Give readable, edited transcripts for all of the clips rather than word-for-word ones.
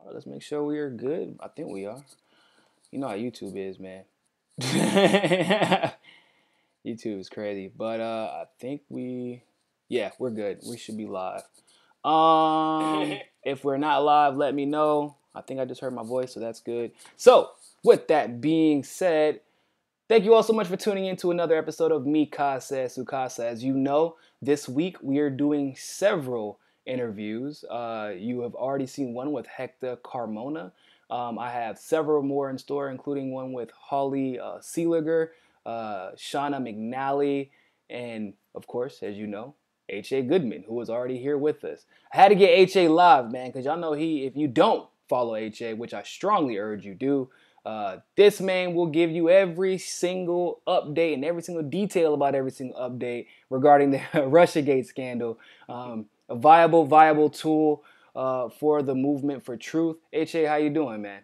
All right, let's make sure we are good. I think we are. You know how YouTube is, man. YouTube is crazy. But I think yeah, we're good. We should be live. If we're not live, let me know. I think I just heard my voice, so that's good. So, with that being said, thank you all so much for tuning in to another episode of Mi Casa Su Casa. As you know, this week we are doing several interviews. You have already seen one with Hector Carmona. I have several more in store, including one with Holly Seeliger, Shauna McNally, and of course, as you know, H.A. Goodman, who was already here with us. I had to get H.A. live, man, because y'all know if you don't follow H.A., which I strongly urge you do, this man will give you every single update and every single detail about every single update regarding the Russiagate scandal. A viable tool for the movement for truth. HA, how you doing, man?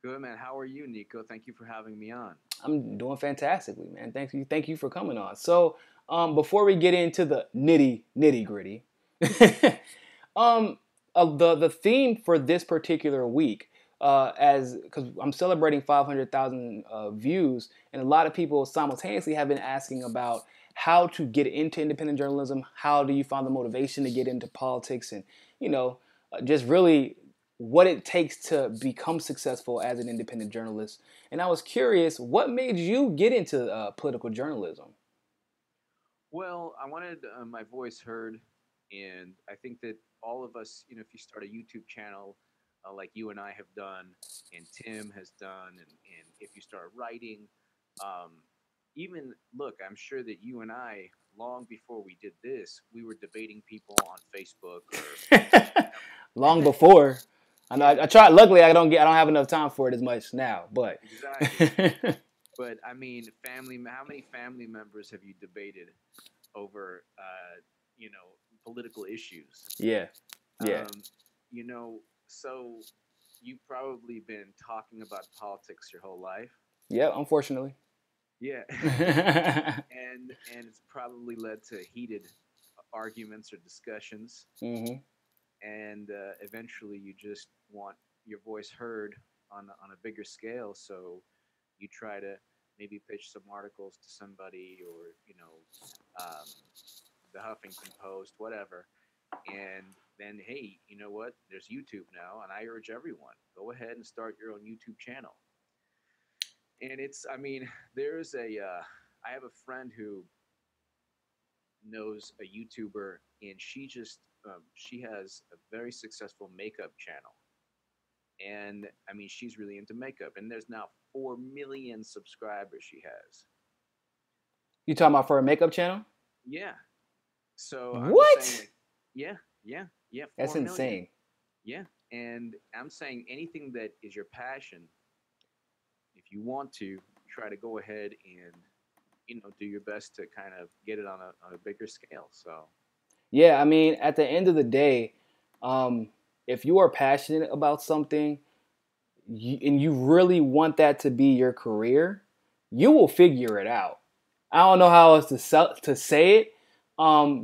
Good, man. How are you, Niko? Thank you for having me on. I'm doing fantastically, man. Thank you for coming on. So, before we get into the nitty gritty, um, the theme for this particular week, as because I'm celebrating 500,000 views, and a lot of people simultaneously have been asking about how to get into independent journalism. How do you find the motivation to get into politics, and just really what it takes to become successful as an independent journalist. And I was curious, what made you get into political journalism? Well, I wanted my voice heard, and I think that all of us, if you start a YouTube channel like you and I have done, and Tim has done, and if you start writing, um, even look, I'm sure that you and I, long before we did this, we were debating people on Facebook or, Long before. I know yeah, I try. Luckily, I don't have enough time for it as much now. But exactly. But I mean, how many family members have you debated over, political issues? yeah, yeah, Um, you know, so you've probably been talking about politics your whole life. yeah. Unfortunately. Yeah. And it's probably led to heated arguments or discussions. hmm And eventually you just want your voice heard on a bigger scale. So you try to maybe pitch some articles to somebody or, um, the Huffington Post, whatever. And then, hey, you know what? There's YouTube now, and I urge everyone go ahead and start your own YouTube channel. And I mean, I have a friend who knows a YouTuber, and she has a very successful makeup channel. And I mean, she's really into makeup, and there's now 4 million subscribers she has. You talking about for a makeup channel? Yeah. So I'm just saying, What? like, yeah, yeah, yeah, That's 4 million. insane. Yeah. And I'm saying anything that is your passion, if you want to, try to go ahead and, do your best to kind of get it on a bigger scale. So, Yeah, I mean, at the end of the day, um, if you are passionate about something and you really want that to be your career, you will figure it out. I don't know how else to say it,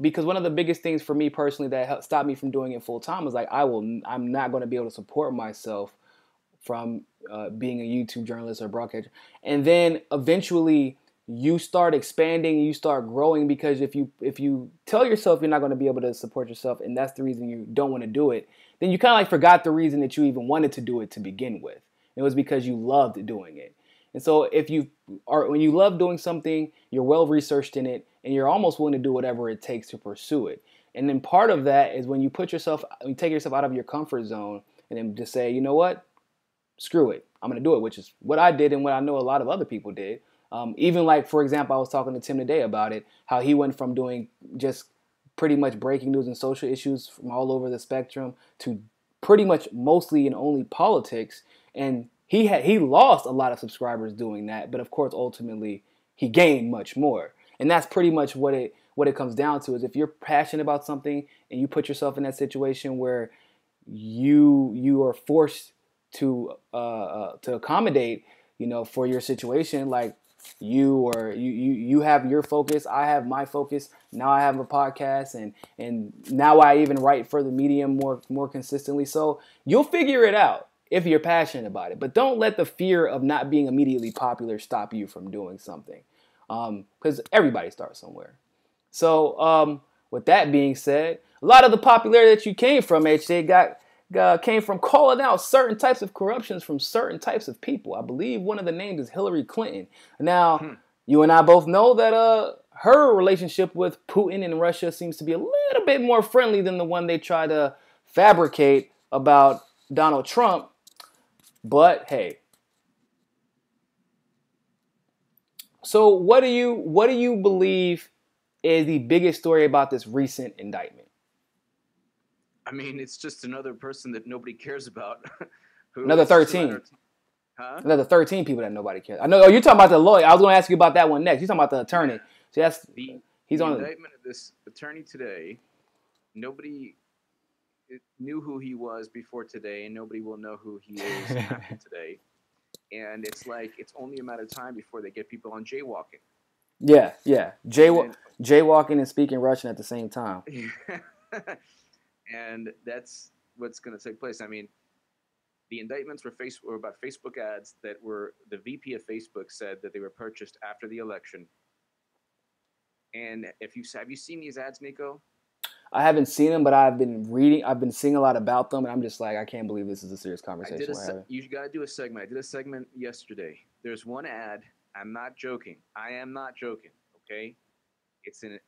because one of the biggest things for me personally that stopped me from doing it full time was like I'm not going to be able to support myself from being a YouTube journalist or broadcaster. And then eventually you start expanding, you start growing because if you tell yourself you're not going to be able to support yourself and that's the reason you don't want to do it, then you kind of like forgot the reason that you even wanted to do it to begin with. It was because you loved doing it. And so when you love doing something, you're well researched in it and you're almost willing to do whatever it takes to pursue it. And then part of that is when you take yourself out of your comfort zone and then just say, you know what? Screw it. I'm going to do it, which is what I did and what I know a lot of other people did. Even like, for example, I was talking to Tim today about it, how he went from doing just pretty much breaking news and social issues from all over the spectrum to pretty much mostly and only politics. And he lost a lot of subscribers doing that, but of course, ultimately, he gained much more. And that's pretty much what it comes down to is if you're passionate about something and you put yourself in that situation where you are forced to accommodate, for your situation. Like You have your focus, I have my focus. Now I have a podcast, and now I even write for the medium more consistently. So you'll figure it out if you're passionate about it. But don't let the fear of not being immediately popular stop you from doing something, because everybody starts somewhere. So with that being said, a lot of the popularity that you came from, HJ, came from calling out certain types of corruptions from certain types of people. I believe one of the names is Hillary Clinton. Now, you and I both know that her relationship with Putin and Russia seems to be a little bit more friendly than the one they try to fabricate about Donald Trump. But hey, so what do you believe is the biggest story about this recent indictment? I mean, it's just another person that nobody cares about. Another 13. Huh? Another 13 people that nobody cares. I know. Oh, you're talking about the lawyer. I was going to ask you about that one next. You're talking about the attorney. So that's he's on the indictment of this attorney today. Nobody knew who he was before today, and nobody will know who he is after today. And it's like it's only a matter of time before they get people on jaywalking. Yeah. Jaywalking and speaking Russian at the same time. And that's what's going to take place. I mean, the indictments were about Facebook ads that were the VP of Facebook said that they were purchased after the election. And have you seen these ads, Niko? I haven't seen them, but I've been seeing a lot about them, and I'm just like, I can't believe this is a serious conversation. You got to do a segment. I did a segment yesterday. There's one ad. I'm not joking. I am not joking. Okay. It's an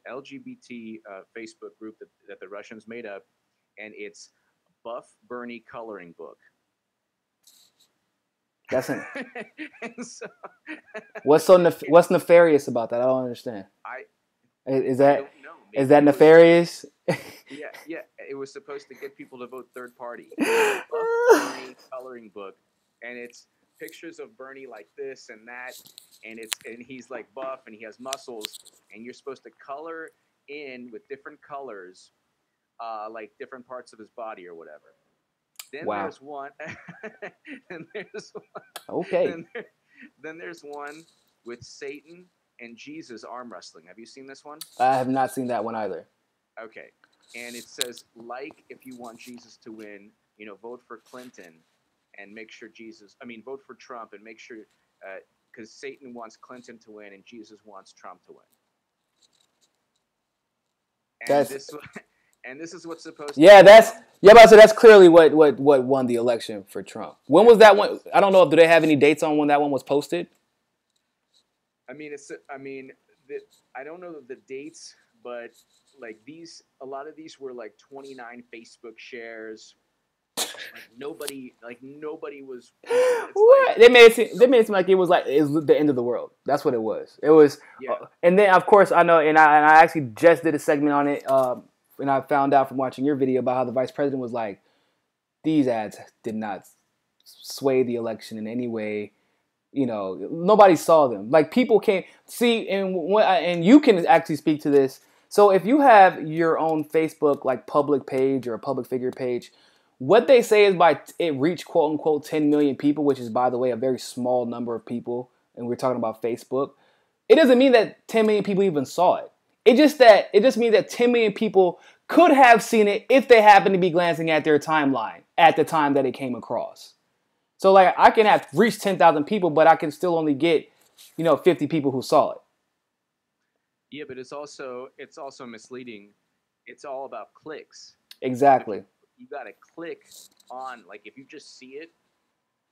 LGBT Facebook group that the Russians made up, and it's Buff Bernie coloring book. That's what's nefarious about that? I don't understand. Is that nefarious? Yeah. It was supposed to get people to vote third party. Buff Bernie coloring book, and it's pictures of Bernie like this and that, and he's like buff and he has muscles, and you're supposed to color in with different colors, like different parts of his body or whatever. Then there's one. And there's one. Okay. Then there's one with Satan and Jesus arm wrestling. Have you seen this one? I have not seen that one either. Okay, and it says if you want Jesus to win, vote for Clinton. And make sure vote for Trump and make sure, because Satan wants Clinton to win and Jesus wants Trump to win. And this is what's supposed to. Yeah, but so that's clearly what won the election for Trump. When was that one? I don't know. Do they have any dates on when that one was posted? I don't know the dates, but like a lot of these were like 29 Facebook shares. Nobody was. What? They made it seem like it was the end of the world. That's what it was. It was, and then of course I know, and I actually just did a segment on it, and I found out from watching your video about how the vice president was like, these ads did not sway the election in any way. Nobody saw them. Like people can't see, and you can actually speak to this. So if you have your own Facebook like public page or a public figure page. What they say is by it reached quote unquote 10 million people, which is by the way a very small number of people, and we're talking about Facebook. It doesn't mean that 10 million people even saw it. It just means that 10 million people could have seen it if they happened to be glancing at their timeline at the time that it came across. So like I can have reached 10,000 people, but I can still only get 50 people who saw it. Yeah, but it's also misleading. It's all about clicks. Exactly. You got to click on, like if you just see it,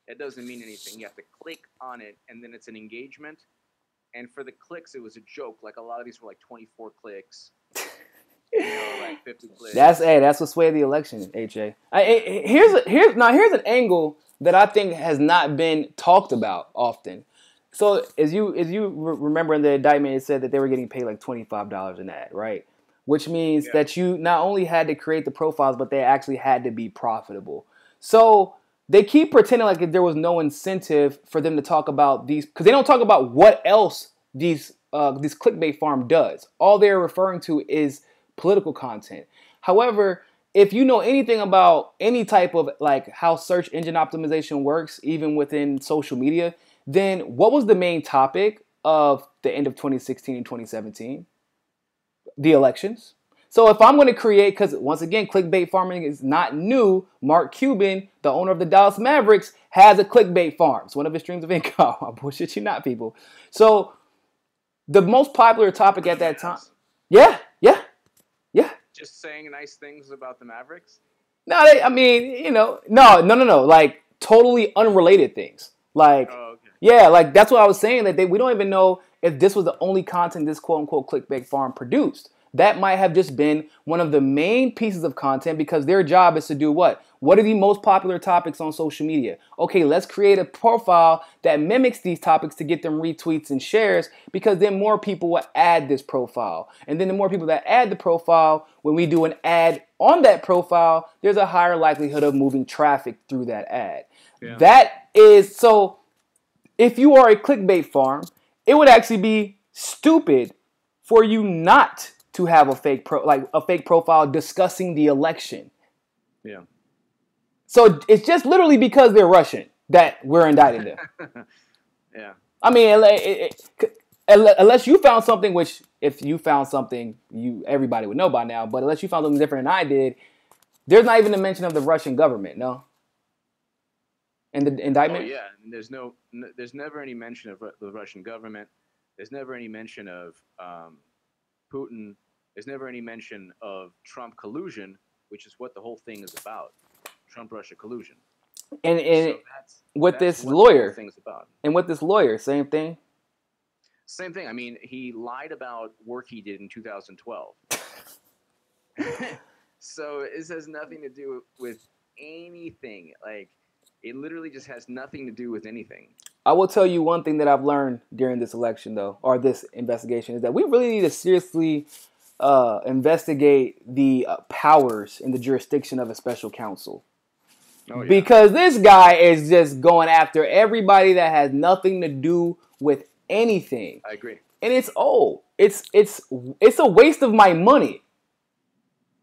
it doesn't mean anything. You have to click on it, and then it's an engagement. And for the clicks, it was a joke. Like a lot of these were like 24 clicks, like 50 clicks. That's what swayed the election, HA. Here's an angle that I think has not been talked about often. So as you remember in the indictment, it said that they were getting paid like $25 an ad, right? Which means that you not only had to create the profiles, but they actually had to be profitable. So they keep pretending like there was no incentive for them to talk about these, because they don't talk about what else this clickbait farm does. All they're referring to is political content. However, if you know anything about any type of like how search engine optimization works, even within social media, then what was the main topic of the end of 2016 and 2017? The elections. So if I'm going to create, because once again, clickbait farming is not new. Mark Cuban, the owner of the Dallas Mavericks, has a clickbait farm. It's one of his streams of income. I bullshit you not, people. So the most popular topic at that time. Yeah. Just saying nice things about the Mavericks? No, I mean, no. Like totally unrelated things. Like, yeah, like that's what I was saying. That we don't even know if this was the only content this quote unquote clickbait farm produced. That might have just been one of the main pieces of content because their job is to do what? What are the most popular topics on social media? Okay, let's create a profile that mimics these topics to get them retweets and shares because then more people will add this profile. And then the more people that add the profile, when we do an ad on that profile, there's a higher likelihood of moving traffic through that ad. Yeah. That is, so if you are a clickbait farm, it would actually be stupid for you not to have a fake profile discussing the election. Yeah. So it's just literally because they're Russian that we're indicting them. Yeah. I mean, unless you found something, which if you found something, everybody would know by now. But unless you found something different than I did, there's not even a mention of the Russian government. No. In the indictment. Oh yeah. There's never any mention of the Russian government. There's never any mention of Putin. There's never any mention of Trump collusion, which is what the whole thing is about. Trump-Russia collusion. And so with this lawyer, thing's about. And with this lawyer, same thing? Same thing. I mean, he lied about work he did in 2012. So this has nothing to do with anything. Like, it literally just has nothing to do with anything. I will tell you one thing that I've learned during this election, though, or this investigation, is that we really need to seriously investigate the powers and the jurisdiction of a special counsel. Oh, yeah. Because this guy is just going after everybody that has nothing to do with anything. I agree. And it's old. It's a waste of my money.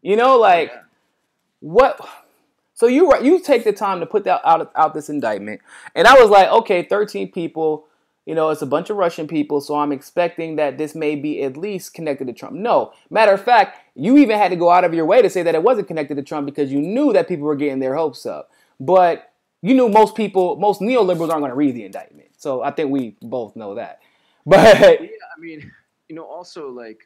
You know, like, what? So you take the time to put that out this indictment. And I was like, okay, 13 people, it's a bunch of Russian people, so I'm expecting that this may be at least connected to Trump. No. Matter of fact, you even had to go out of your way to say that it wasn't connected to Trump because you knew that people were getting their hopes up. But you knew most neoliberals aren't going to read the indictment. So I think we both know that. But yeah, I mean, also like,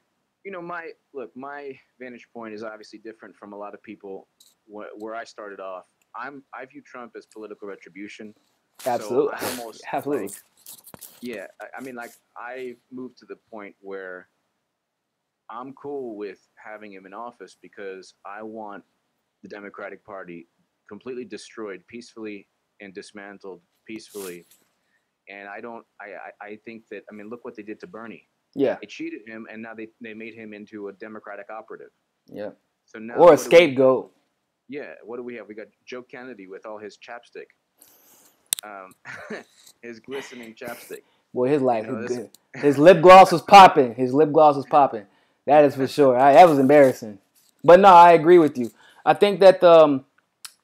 my vantage point is obviously different from a lot of people where I started off. I view Trump as political retribution. Absolutely. So Absolutely. Like, yeah, I mean, like, I moved to the point where I'm cool with having him in office because I want the Democratic Party completely destroyed peacefully and dismantled peacefully. And I think that, I mean, look what they did to Bernie. Yeah. They cheated him, and now they made him into a Democratic operative. Yeah. So now, or a scapegoat. Yeah. What do we have? We got Joe Kennedy with all his chapstick. His glistening chapstick. Boy, his lip gloss was popping. His lip gloss was popping. That is for sure. That was embarrassing. But no, I agree with you. I think that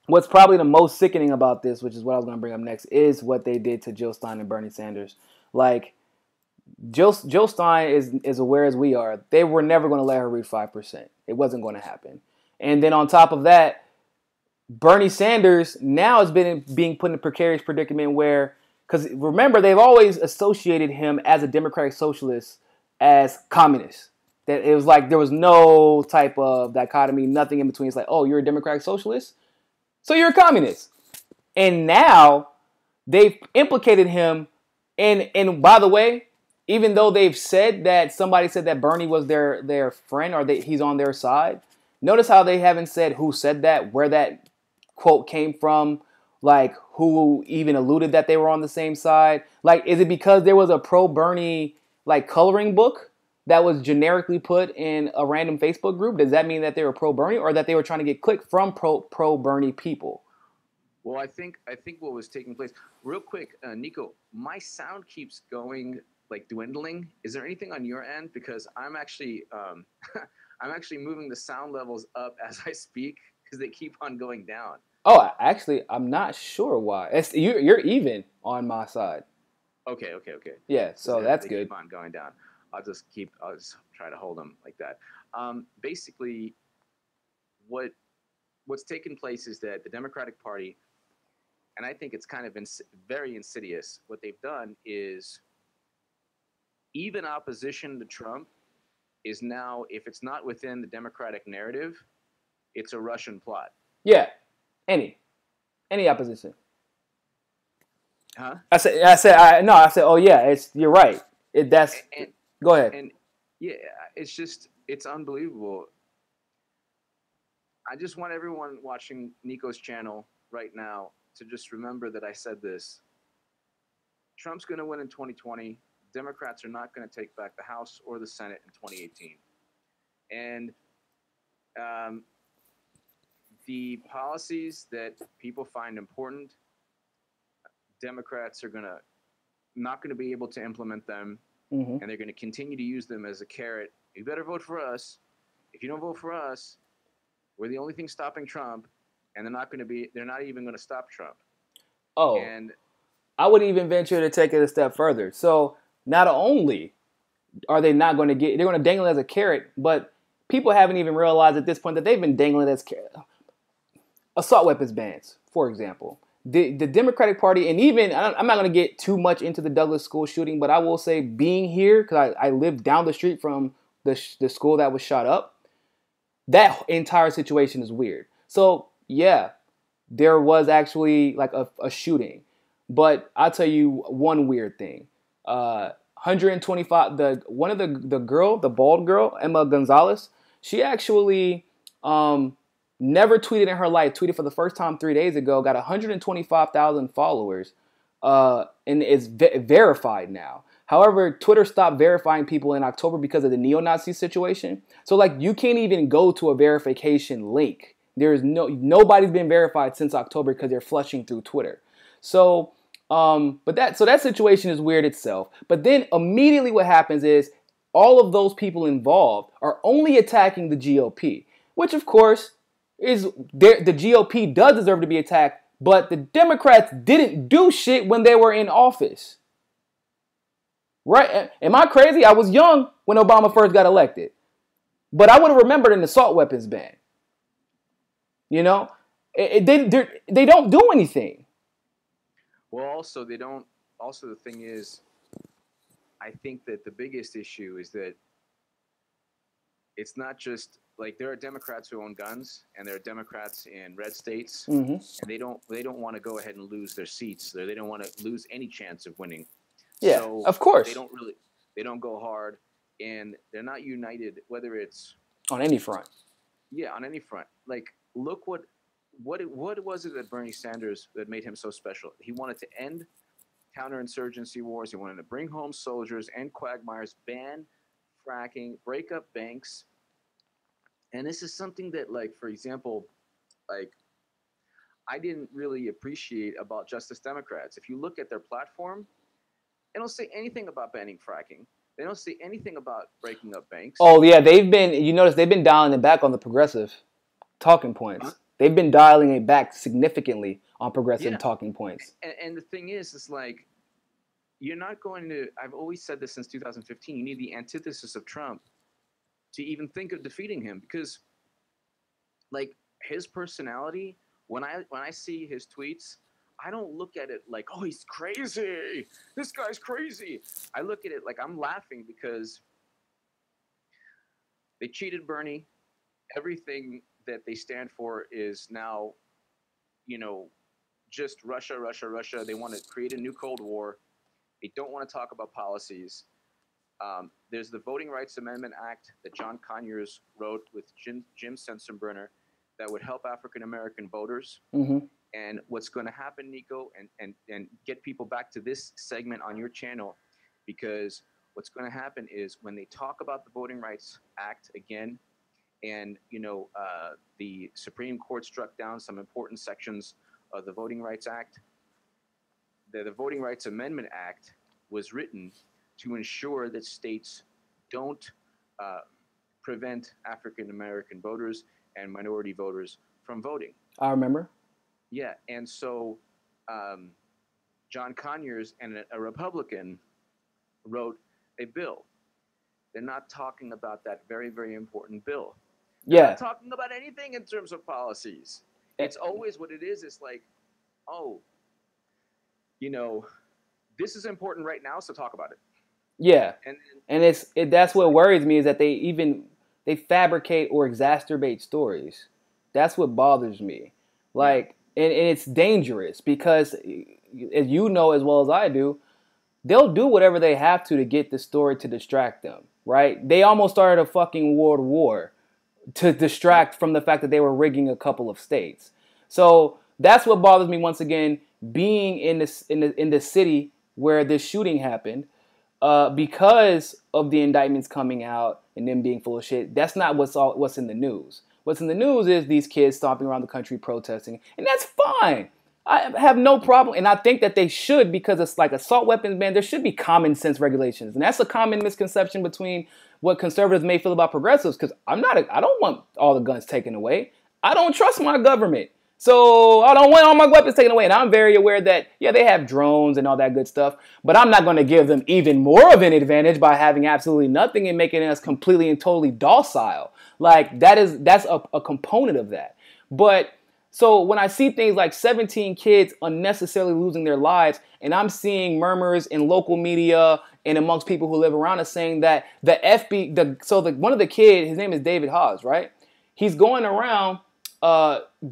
what's probably the most sickening about this, which is what I was going to bring up next, is what they did to Jill Stein and Bernie Sanders. Like, Jill Stein is aware as we are. They were never going to let her reach 5%. It wasn't going to happen. And then on top of that, Bernie Sanders now has been being put in a precarious predicament where, because remember, they've always associated him as a democratic socialist as communist. That it was like there was no type of dichotomy, nothing in between. It's like, oh, you're a democratic socialist? So you're a communist. And now they've implicated him. And by the way, even though they've said that somebody said that Bernie was their friend or that he's on their side, notice how they haven't said who said that, where that quote came from, like who even alluded that they were on the same side. Like, is it because there was a pro-Bernie like coloring book that was generically put in a random Facebook group? Does that mean that they were pro-Bernie or that they were trying to get click from pro-Bernie people? Well, I think what was taking place, real quick, Niko, my sound keeps going, like, dwindling. Is there anything on your end? Because I'm actually I'm actually moving the sound levels up as I speak because they keep on going down. Oh, actually, I'm not sure why. You're even on my side. Okay. Yeah, Because so that's they good. keep on going down. I'll just try to hold them like that. Basically, what what's taken place is that the Democratic Party, and I think it's kind of very insidious. What they've done is even opposition to Trump is now, if it's not within the Democratic narrative, it's a Russian plot. Yeah, any any opposition. Huh? I said, oh yeah, you're right. That's And go ahead. and yeah, it's unbelievable. I just want everyone watching Niko's channel right now to just remember that I said this. Trump's going to win in 2020. Democrats are not going to take back the House or the Senate in 2018. And um, the policies that people find important, Democrats are not going to be able to implement them, Mm-hmm. and they're going to continue to use them as a carrot. You better vote for us. If you don't vote for us, we're the only thing stopping Trump, and they're not even going to stop Trump. Oh, And I would even venture to take it a step further. So not only are they not going to they're going to dangle it as a carrot, but people haven't even realized at this point that they've been dangling it as assault weapons bans, for example. The Democratic Party, and even, I'm not going to get too much into the Douglas school shooting, but I will say being here, because I live down the street from the school that was shot up, that entire situation is weird. So, yeah, there was actually like a shooting. But I'll tell you one weird thing. 125, one of the bald girl, Emma Gonzalez, she actually never tweeted in her life, tweeted for the first time 3 days ago, got 125,000 followers, and is verified now. However, Twitter stopped verifying people in October because of the neo-Nazi situation. So like you can't even go to a verification link. There's nobody's been verified since October because they're flushing through Twitter. So that situation is weird itself. But then immediately what happens is all of those people involved are only attacking the GOP, which of course is the GOP does deserve to be attacked, but the Democrats didn't do shit when they were in office. Right? Am I crazy? I was young when Obama first got elected. But I would have remembered an assault weapons ban. You know? They don't do anything. well, also they don't. Also, the thing is, I think that the biggest issue is that it's not just like there are Democrats who own guns and there are Democrats in red states, Mm-hmm. and they don't want to go ahead and lose their seats. They don't want to lose any chance of winning. Yeah, So of course. they don't go hard, and they're not united. Whether it's On any front. yeah, on any front. Like look what was it that Bernie Sanders that made him so special? He wanted to end counterinsurgency wars. He wanted to bring home soldiers and quagmires, ban fracking, break up banks. And this is something that, like, for example, like I didn't really appreciate about Justice Democrats. If you look at their platform, they don't say anything about banning fracking. They don't say anything about breaking up banks. Oh yeah, you notice they've been dialing it back on the progressive talking points. Huh? They've been dialing it back significantly on progressive Yeah. talking points. And the thing is, it's like you're not going to. I've always said this since 2015. You need the antithesis of Trump to even think of defeating him, because, like, his personality. When I see his tweets, I don't look at it like, oh, he's crazy. This guy's crazy. I look at it like I'm laughing because they cheated Bernie. Everything that they stand for is now, you know, just Russia, Russia, Russia. They want to create a new Cold War. They don't want to talk about policies. There's the Voting Rights Amendment Act that John Conyers wrote with Jim Sensenbrenner that would help African American voters. Mm-hmm. And what's going to happen, Niko, and get people back to this segment on your channel, because what's going to happen is when they talk about the Voting Rights Act again, and the Supreme Court struck down some important sections of the Voting Rights Act. The Voting Rights Amendment Act was written to ensure that states don't prevent African American voters and minority voters from voting. I remember. Yeah, and so John Conyers and a Republican wrote a bill. They're not talking about that very, very important bill. They're Yeah. not talking about anything in terms of policies. It's always what it is. It's like, oh, you know, this is important right now, so talk about it. Yeah. And That's what like, worries me is that they fabricate or exacerbate stories. That's what bothers me. yeah, Like, and it's dangerous because, as you know as well as I do, they'll do whatever they have to get the story to distract them. Right? They almost started a fucking world war to distract from the fact that they were rigging a couple of states. So that's what bothers me once again, being in the city where this shooting happened, because of the indictments coming out and them being full of shit. That's not what's in the news. What's in the news is these kids stomping around the country protesting, and that's fine. I have no problem, and I think that they should, because it's like assault weapons ban. There should be common sense regulations, and that's a common misconception between what conservatives may feel about progressives. Because I don't want all the guns taken away. I don't trust my government. So I don't want all my weapons taken away. And I'm very aware that, yeah, they have drones and all that good stuff. But I'm not going to give them even more of an advantage by having absolutely nothing and making us completely and totally docile. Like, that's a component of that. But so when I see things like 17 kids unnecessarily losing their lives, and I'm seeing murmurs in local media and amongst people who live around us saying that one of the kids, his name is David Hawes, right? He's going around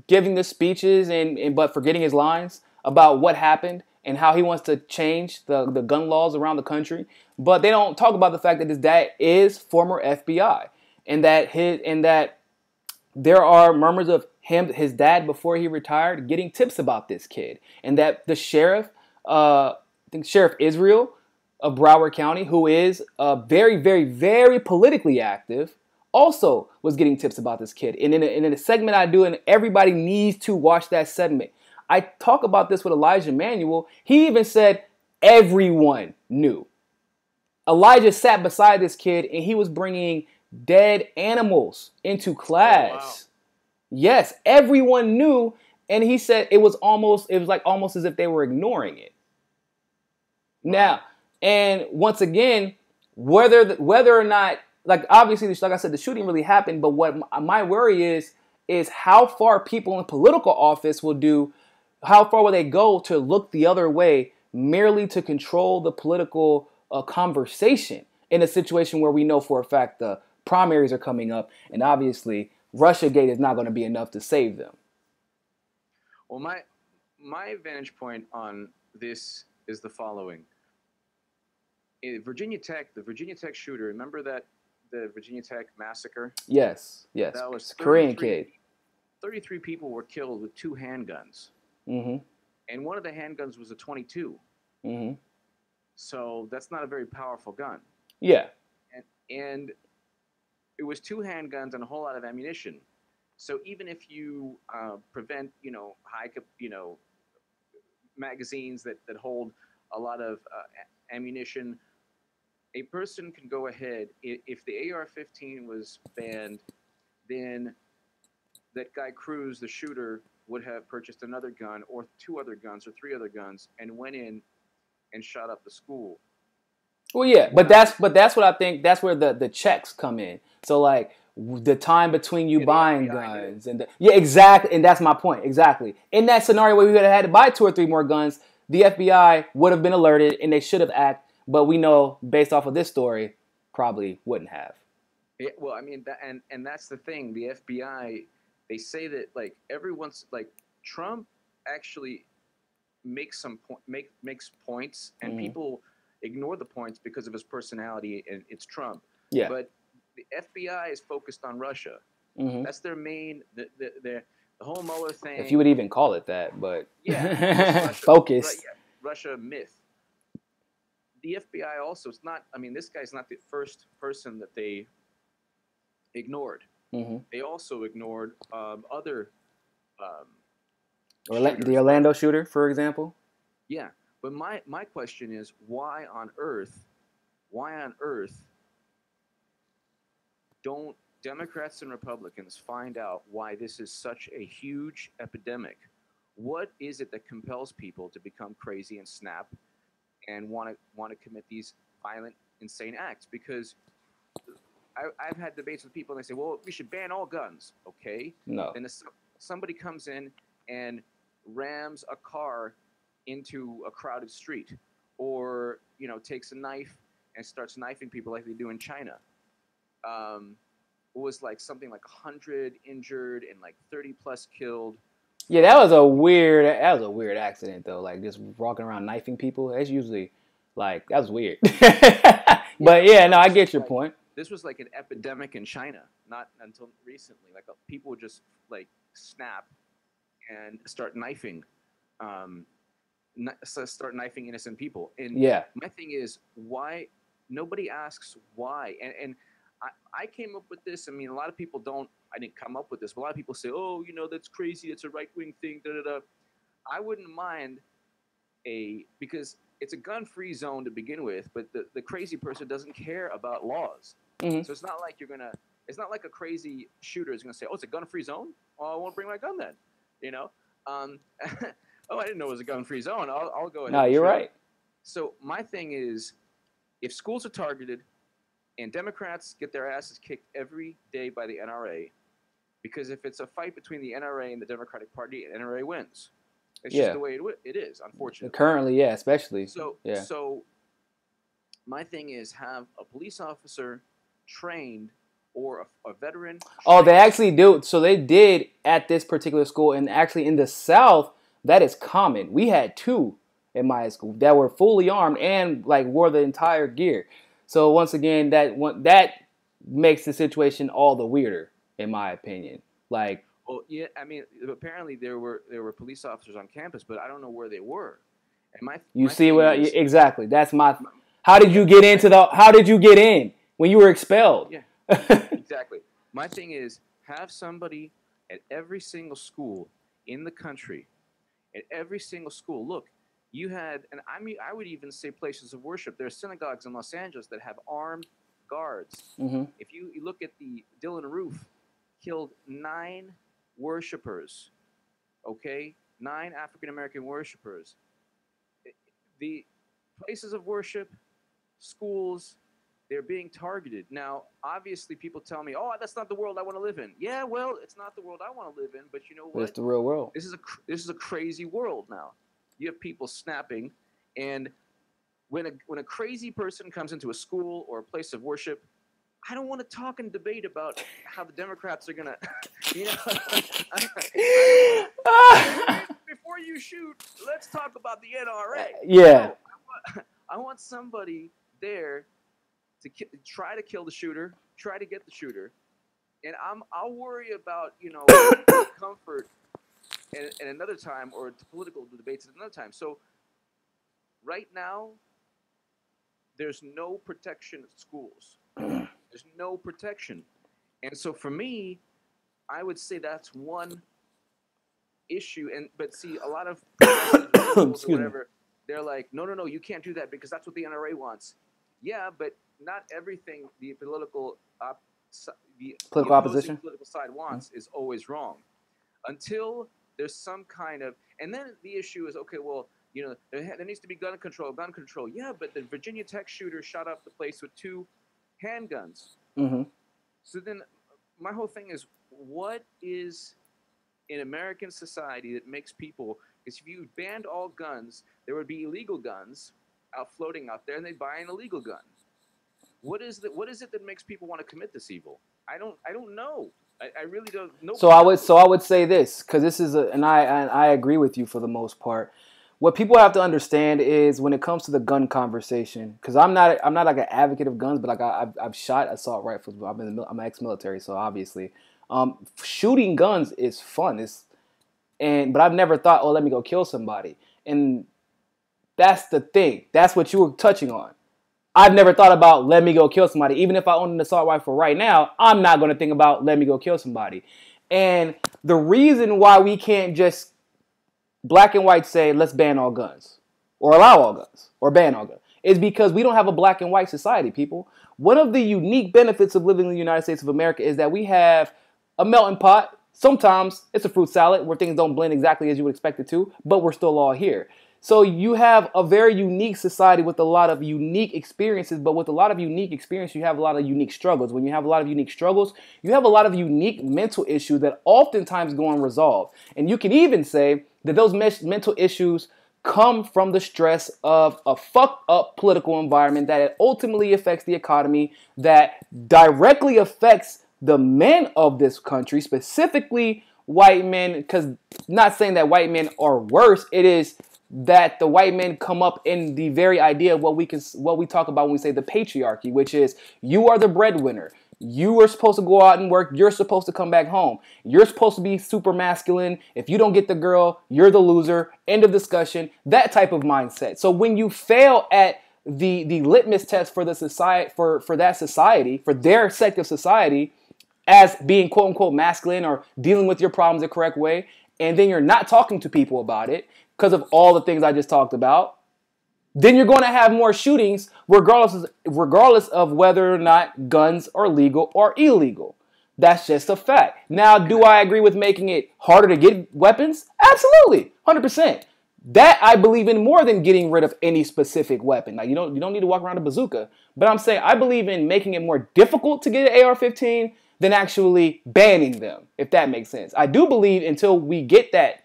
giving the speeches but forgetting his lines about what happened and how he wants to change the gun laws around the country. But they don't talk about the fact that his dad is former FBI, and that there are murmurs of his dad before he retired getting tips about this kid, and that the sheriff, I think Sheriff Israel of Broward County, who is very, very, very politically active, also was getting tips about this kid. And in a segment I do, and everybody needs to watch that segment, I talk about this with Elijah Manuel. He even said everyone knew. Elijah sat beside this kid, and he was bringing dead animals into class. oh, wow. Yes, everyone knew, and he said it was almost as if they were ignoring it. Wow. Now, and once again, whether or not, like, obviously, like I said, the shooting really happened, but what my worry is how far people in political office how far will they go to look the other way merely to control the political conversation in a situation where we know for a fact the primaries are coming up, and obviously Russiagate is not going to be enough to save them. Well, my vantage point on this is the following. The Virginia Tech shooter, remember that the Virginia Tech massacre? Yes. That was Korean kid. 33 people were killed with 2 handguns. Mm-hmm. And one of the handguns was a 22. Mm-hmm. So that's not a very powerful gun. Yeah. And it was 2 handguns and a whole lot of ammunition. So even if you prevent, high, magazines that hold a lot of ammunition, a person can go ahead. If the AR-15 was banned, then that guy Cruz, the shooter, would have purchased another gun or 2 other guns or 3 other guns and went in and shot up the school. Well, yeah, but that's what I think. That's where the checks come in. So, like, the time between you buying guns exactly, and that's my point exactly. In that scenario where we would have had to buy 2 or 3 more guns, the FBI would have been alerted and they should have acted. But we know, based off of this story, probably wouldn't have. Yeah, well, I mean, and that's the thing. The FBI, they say that, like, everyone's like, Trump actually makes makes points, and mm-hmm. people ignore the points because of his personality, and it's Trump. Yeah. But the FBI is focused on Russia. Mm-hmm. That's their main the whole Mueller thing. If you would even call it that, but yeah, focused. Russia myth. The FBI also, it's not, I mean, this guy's not the first person that they ignored. Mm-hmm. They also ignored other the Orlando shooter, for example. Yeah, but my question is, why on earth don't Democrats and Republicans find out why this is such a huge epidemic? What is it that compels people to become crazy and snap and want to commit these violent, insane acts? Because I've had debates with people and they say, well, we should ban all guns. Okay. No. Then somebody comes in and rams a car into a crowded street, or takes a knife and starts knifing people like they do in China. It was like something like 100 injured and like 30 plus killed. Yeah, that was a weird accident though. Like just walking around knifing people. That's usually like that was weird. But yeah, no, I get your point. This was like an epidemic in China, not until recently. Like people would just like snap and start knifing, start knifing innocent people. And Yeah. my thing is, why nobody asks why? And I came up with this. I mean, a lot of people don't. I didn't come up with this, but a lot of people say, "Oh, that's crazy. It's a right-wing thing." Da da da. I wouldn't mind because it's a gun-free zone to begin with, but the crazy person doesn't care about laws. Mm-hmm. So it's not like it's not like a crazy shooter is gonna say, "Oh, it's a gun-free zone. Oh, I won't bring my gun then." Oh, I didn't know it was a gun-free zone. I'll go ahead. No, you're right. So my thing is, if schools are targeted and Democrats get their asses kicked every day by the NRA, because if it's a fight between the NRA and the Democratic Party, the NRA wins. It's just the way it is, unfortunately. Currently, yeah, especially. So my thing is, have a police officer trained or a veteran. Oh, they actually do. So they did at this particular school, and actually in the South, that is common. We had 2 in my school that were fully armed and like wore the entire gear. So once again, that makes the situation all the weirder, in my opinion. Like, well, yeah, I mean, apparently there were police officers on campus, but I don't know where they were. And exactly? That's my. How did you get How did you get in when you were expelled? Yeah, exactly. My thing is, have somebody at every single school in the country, at every single school. Look, you had, and I would even say places of worship. There are synagogues in Los Angeles that have armed guards. Mm-hmm. If you look at the Dylan Roof, killed 9 worshipers. Okay, 9 African American worshipers. The places of worship, schools, they're being targeted. Now, obviously, people tell me, "Oh, that's not the world I want to live in." Yeah, well, it's not the world I want to live in, but you know what? It's the real world. This is a crazy world now. You have people snapping, and when a crazy person comes into a school or a place of worship, I don't want to talk and debate about how the Democrats are gonna, before you shoot, let's talk about the NRA. Yeah. No, I want somebody there to try to kill the shooter, try to get the shooter, and I'll worry about comfort at another time, or political debates at another time. So right now, there's no protection at schools. There's no protection. And so for me, I would say that's one issue. But see, a lot of schools or whatever, they're like, no, you can't do that because that's what the NRA wants. Yeah, but not everything the political opposition political side wants is always wrong. Until there's some kind of, and then the issue is, okay, well, there needs to be gun control. Yeah, but the Virginia Tech shooter shot up the place with 2 handguns. Mm-hmm. So then my whole thing is, what is in American society that makes people, because if you banned all guns, there would be illegal guns floating out there, and they'd buy an illegal gun. What is it that makes people want to commit this evil? I don't know. I really don't know. So I would say this, because this is and I agree with you for the most part. What people have to understand is when it comes to the gun conversation, because I'm not like an advocate of guns, but like I've shot assault rifles. I'm ex-military, so obviously, shooting guns is fun. But I've never thought, oh, let me go kill somebody. And that's the thing. That's what you were touching on. I've never thought about let me go kill somebody. Even if I own an assault rifle right now, I'm not going to think about let me go kill somebody. And the reason why we can't just black and white say let's ban all guns or allow all guns or ban all guns is because we don't have a black and white society, people. One of the unique benefits of living in the United States of America is that we have a melting pot Sometimes it's a fruit salad where things don't blend exactly as you would expect it to, but we're still all here. So you have a very unique society with a lot of unique experiences, but with a lot of unique experience, you have a lot of unique struggles. When you have a lot of unique struggles, you have a lot of unique mental issues that oftentimes go unresolved. And you can even say that those mental issues come from the stress of a fucked up political environment that ultimately affects the economy, that directly affects the men of this country, specifically white men, because not saying that white men are worse, it is that the white men come up in the very idea of what we talk about when we say the patriarchy, which is you are the breadwinner. You are supposed to go out and work. You're supposed to come back home. You're supposed to be super masculine. If you don't get the girl, you're the loser. End of discussion. That type of mindset. So when you fail at the litmus test for the society for that society, for their sect of society, as being quote unquote masculine or dealing with your problems the correct way, and then you're not talking to people about it because of all the things I just talked about, then you're going to have more shootings regardless of whether or not guns are legal or illegal. That's just a fact. Now, do I agree with making it harder to get weapons? Absolutely, 100%. That I believe in more than getting rid of any specific weapon. Like you don't need to walk around a bazooka. But I'm saying I believe in making it more difficult to get an AR-15 than actually banning them, if that makes sense. I do believe until we get that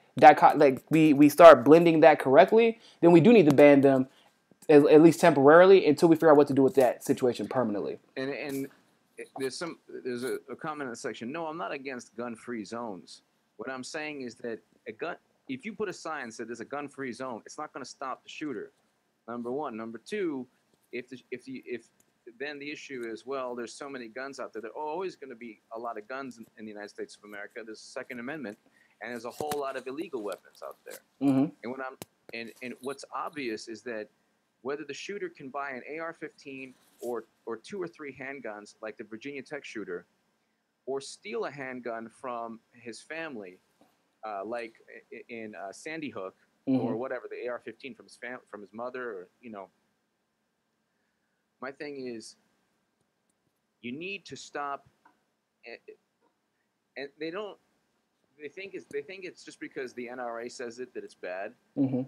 like we start blending that correctly, then we do need to ban them at least temporarily until we figure out what to do with that situation permanently. And there's a comment in the section. No, I'm not against gun-free zones. What I'm saying is that if you put a sign that says there's a gun-free zone, it's not going to stop the shooter. Number one. Number two, if then the issue is, well, there's so many guns out there. There are always going to be a lot of guns in the United States of America. There's a Second Amendment, and there's a whole lot of illegal weapons out there. Mm-hmm. And what's obvious is that whether the shooter can buy an AR-15 or 2 or 3 handguns like the Virginia Tech shooter, or steal a handgun from his family, like in Sandy Hook, mm-hmm. or whatever, the AR-15 from his mother, or my thing is, you need to stop. And they think it's just because the NRA says it that it's bad. Mm-hmm.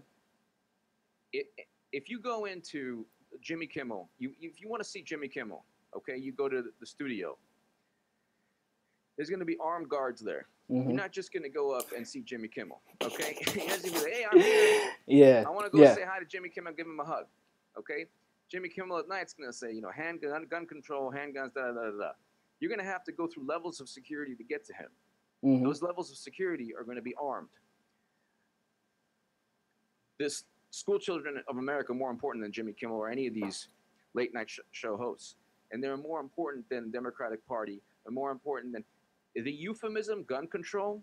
If you go into Jimmy Kimmel, if you want to see Jimmy Kimmel, okay, you go to the studio. There's going to be armed guards there. Mm-hmm. You're not just going to go up and see Jimmy Kimmel, okay? You're going to be like, hey, I'm here. Yeah. I want to go say hi to Jimmy Kimmel and give him a hug, okay? Jimmy Kimmel at night's going to say, gun control, handguns, da, da, da, da. You're going to have to go through levels of security to get to him. Mm-hmm. Those levels of security are going to be armed. This school children of America are more important than Jimmy Kimmel or any of these late night show hosts. And they're more important than the Democratic Party. They're more important than the euphemism gun control.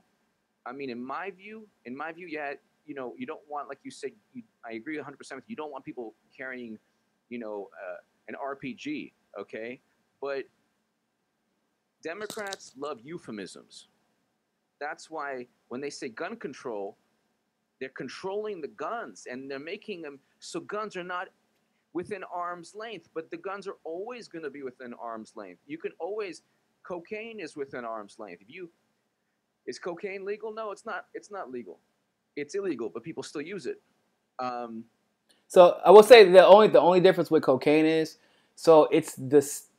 I mean, in my view, yeah, you don't want, like you said, I agree 100% with you. You don't want people carrying, an RPG, okay? But Democrats love euphemisms. That's why when they say gun control, they're controlling the guns, and they're making them so guns are not within arm's length, but the guns are always going to be within arm's length. You can always, cocaine is within arm's length. Is cocaine legal? No, it's not. It's not legal. It's illegal, but people still use it. So I will say the only difference with cocaine is, so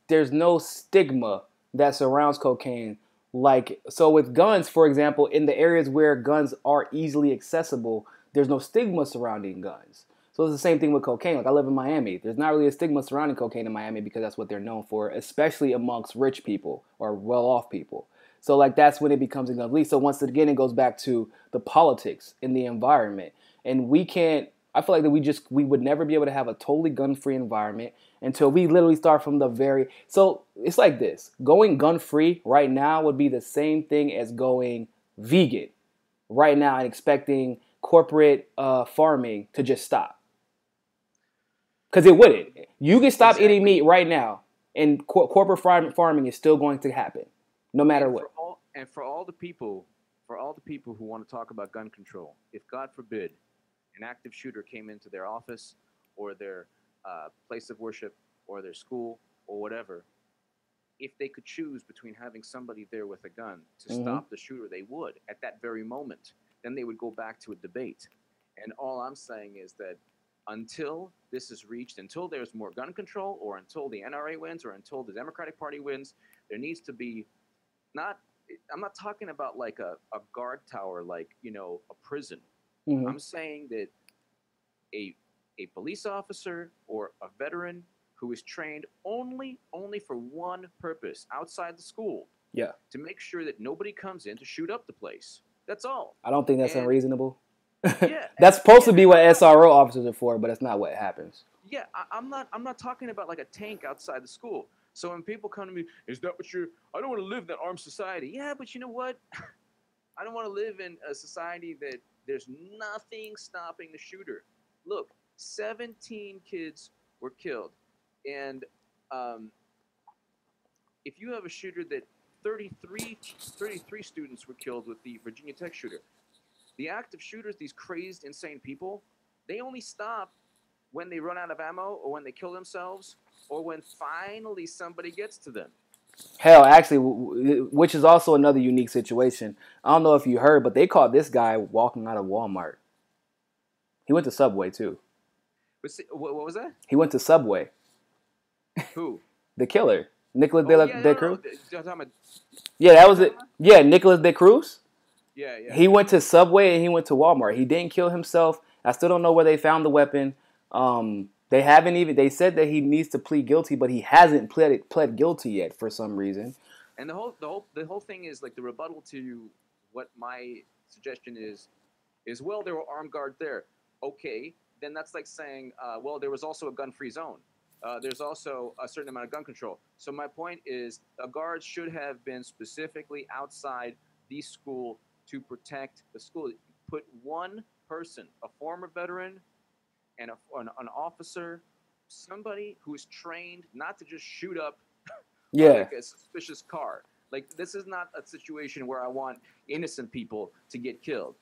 there's no stigma that surrounds cocaine. Like, so with guns, for example, in the areas where guns are easily accessible, there's no stigma surrounding guns. So it's the same thing with cocaine. Like, I live in Miami. There's not really a stigma surrounding cocaine in Miami because that's what they're known for, especially amongst rich people or well-off people. So, like, that's when it becomes a gun lease. So once again, it goes back to the politics in the environment. And I feel like that we would never be able to have a totally gun-free environment until we literally start from so it's like this. Going gun-free right now would be the same thing as going vegan right now and expecting corporate farming to just stop. Because it wouldn't. You can stop eating meat right now, and corporate farming is still going to happen, no matter what. For all the people who want to talk about gun control, if God forbid an active shooter came into their office or their place of worship or their school or whatever, if they could choose between having somebody there with a gun to Mm-hmm. stop the shooter, they would at that very moment. Then they would go back to a debate. And all I'm saying is that until this is reached, until there's more gun control, or until the NRA wins, or until the Democratic Party wins, there needs to be not. I'm not talking about like a guard tower, like a prison. Mm-hmm. I'm saying that a a police officer or a veteran who is trained only for one purpose outside the school, Yeah. to make sure that nobody comes in to shoot up the place. That's all. I don't think that's And unreasonable. yeah, That's supposed yeah, to be what SRO officers are for, but that's not what happens. yeah. I'm not talking about like a tank outside the school. So when people come to me, is that what you're? I don't want to live in that armed society. Yeah, but you know what? I don't want to live in a society that there's nothing stopping the shooter. Look, 17 kids were killed, and um, if you have a shooter that 33 students were killed with the Virginia Tech shooter, the active shooters, these crazed, insane people, they only stop when they run out of ammo, or when they kill themselves, or when finally somebody gets to them. Hell, actually, which is also another unique situation. I don't know if you heard, but they caught this guy walking out of Walmart. He went to Subway, too. But see, what was that? He went to Subway. Who? The killer. Nicholas Oh, De, yeah, De no, Cruz? You're talking about, Yeah, that was it. Yeah, Nicholas De Cruz. yeah, yeah. He went to Subway and he went to Walmart. He didn't kill himself. I still don't know where they found the weapon. They haven't even. They said that he needs to plead guilty, but he hasn't pled guilty yet for some reason. And the whole thing is like the rebuttal to what my suggestion is well, there were armed guards there. Okay, then that's like saying, well, there was also a gun-free zone. There's also a certain amount of gun control. So my point is, a guard should have been specifically outside the school to protect the school. Put one person, a former veteran, and an officer, somebody who's trained not to just shoot up like a suspicious car. Like, this is not a situation where I want innocent people to get killed.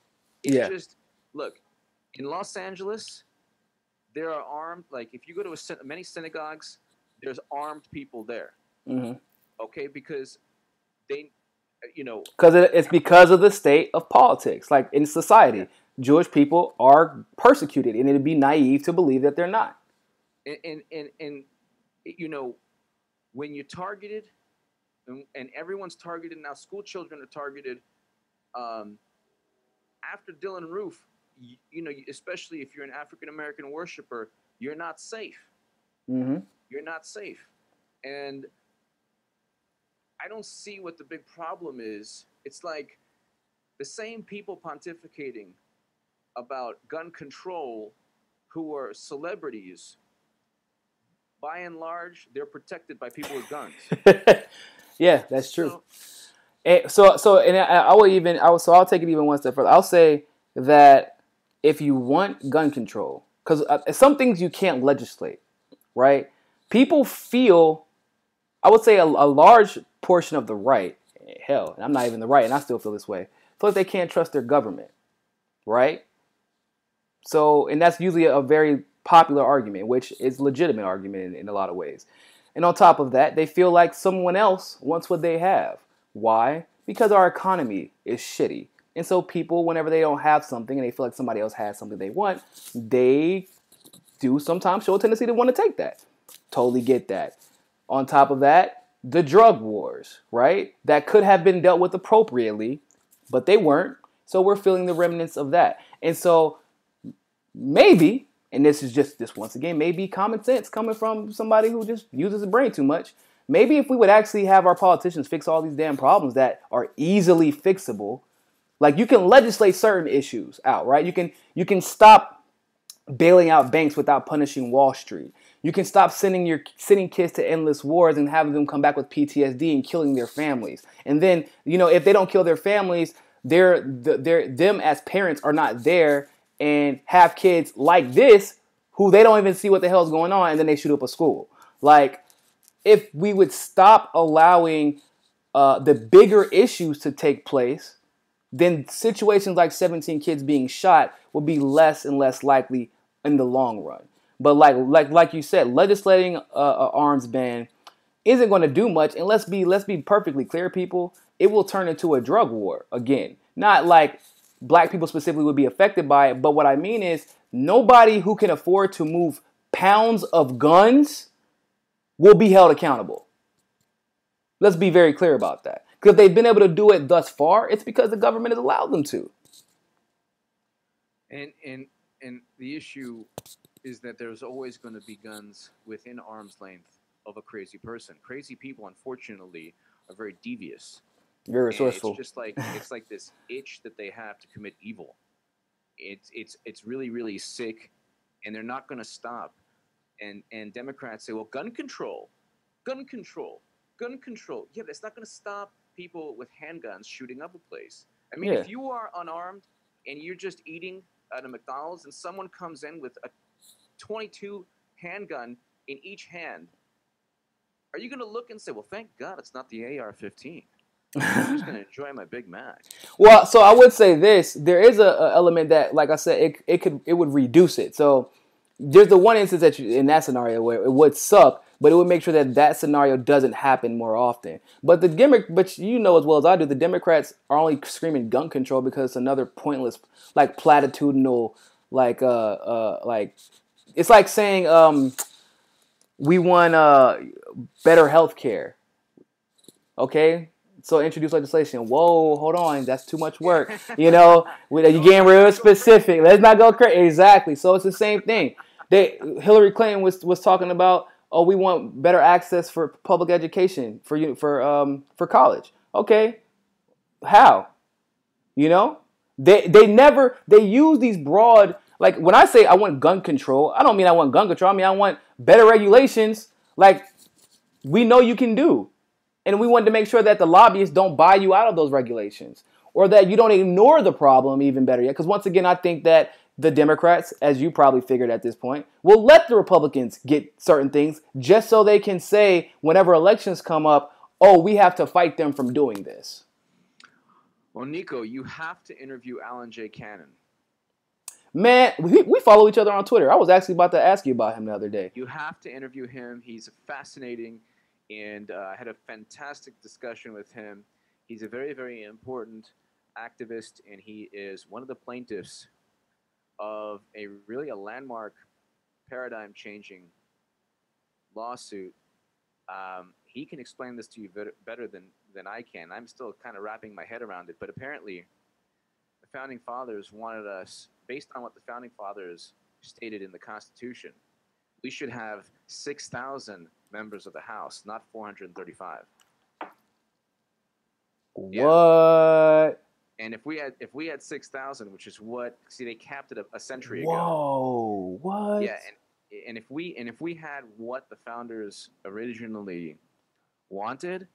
It's just, look, in Los Angeles, there are armed, like, if you go to many synagogues, there's armed people there. Mm-hmm. Okay, because they, Because it's because of the state of politics. Like, in society, Jewish people are persecuted, and it'd be naive to believe that they're not. And when you're targeted, and everyone's targeted now, school children are targeted. After Dylan Roof, especially if you're an African American worshiper, you're not safe. Mm-hmm. You're not safe, and I don't see what the big problem is. It's like the same people pontificating about gun control who are celebrities. By and large, they're protected by people with guns. Yeah, that's true. I'll take it even one step further. I'll say that if you want gun control, because some things you can't legislate, right? People feel, I would say a large portion of the right, hell, and I'm not even the right, and I still feel this way, feel like they can't trust their government, right? So, and that's usually a very popular argument, which is a legitimate argument in a lot of ways. And on top of that, they feel like someone else wants what they have. Why? Because our economy is shitty. And so people, whenever they don't have something and they feel like somebody else has something they want, they do sometimes show a tendency to want to take that. Totally get that. On top of that, the drug wars, right? That could have been dealt with appropriately, but they weren't. So we're feeling the remnants of that. And so maybe, and this is just this once again, maybe common sense coming from somebody who just uses his brain too much. Maybe if we would actually have our politicians fix all these damn problems that are easily fixable, like you can legislate certain issues out, right? You can stop bailing out banks without punishing Wall Street. You can stop sending kids to endless wars and having them come back with PTSD and killing their families. And then, if they don't kill their families, them as parents are not there and have kids like this who they don't even see what the hell's going on, and then they shoot up a school. Like, if we would stop allowing the bigger issues to take place, then situations like 17 kids being shot will be less and less likely in the long run. But like you said, legislating an arms ban isn't going to do much. And let's be perfectly clear, people. It will turn into a drug war again. Not like black people specifically would be affected by it, but what I mean is nobody who can afford to move pounds of guns will be held accountable. Let's be very clear about that. Because if they've been able to do it thus far, it's because the government has allowed them to. And the issue is that there's always going to be guns within arm's length of a crazy person. Crazy people, unfortunately, are very devious. Very And resourceful. it's just like it's like this itch that they have to commit evil. It's really really sick, and they're not going to stop. And Democrats say, well, gun control, gun control, gun control. Yeah, but it's not going to stop people with handguns shooting up a place. I mean, Yeah. if you are unarmed and you're just eating at a McDonald's and someone comes in with a 22 handgun in each hand, are you going to look and say, well, thank God it's not the AR-15? I'm just going to enjoy my Big Mac. Well, so I would say this: there is a element that, like I said, it would reduce it. So there's the one instance that in that scenario where it would suck, but it would make sure that that scenario doesn't happen more often. But but you know as well as I do, the Democrats are only screaming gun control because it's another pointless, like platitudinal, like it's like saying we want better health care. Okay. So introduce legislation. Whoa, hold on, that's too much work. You know, you're getting real specific. Let's not go crazy. Exactly. So it's the same thing. Hillary Clinton was talking about, oh, we want better access for public education for college. Okay, how? You know, they use these broad, like when I say I want gun control, I don't mean I want gun control. I mean I want better regulations, like we know you can do. And we wanted to make sure that the lobbyists don't buy you out of those regulations or that you don't ignore the problem even better yet. Because once again, I think that the Democrats, as you probably figured at this point, will let the Republicans get certain things just so they can say whenever elections come up, oh, we have to fight them from doing this. Well, Niko, you have to interview Alan J. Cannon. Man, we follow each other on Twitter. I was actually about to ask you about him the other day. You have to interview him. He's fascinating. And I had a fantastic discussion with him. He's a very, very important activist, and he is one of the plaintiffs of a landmark, paradigm-changing lawsuit. He can explain this to you better than I can. I'm still kind of wrapping my head around it, but apparently the Founding Fathers wanted us, based on what the Founding Fathers stated in the Constitution, we should have 6,000 members of the House, not 435. What? Yeah. And if we had 6,000, which is what, see, they capped it a century ago. Whoa! What? Yeah, and if we had what the founders originally wanted,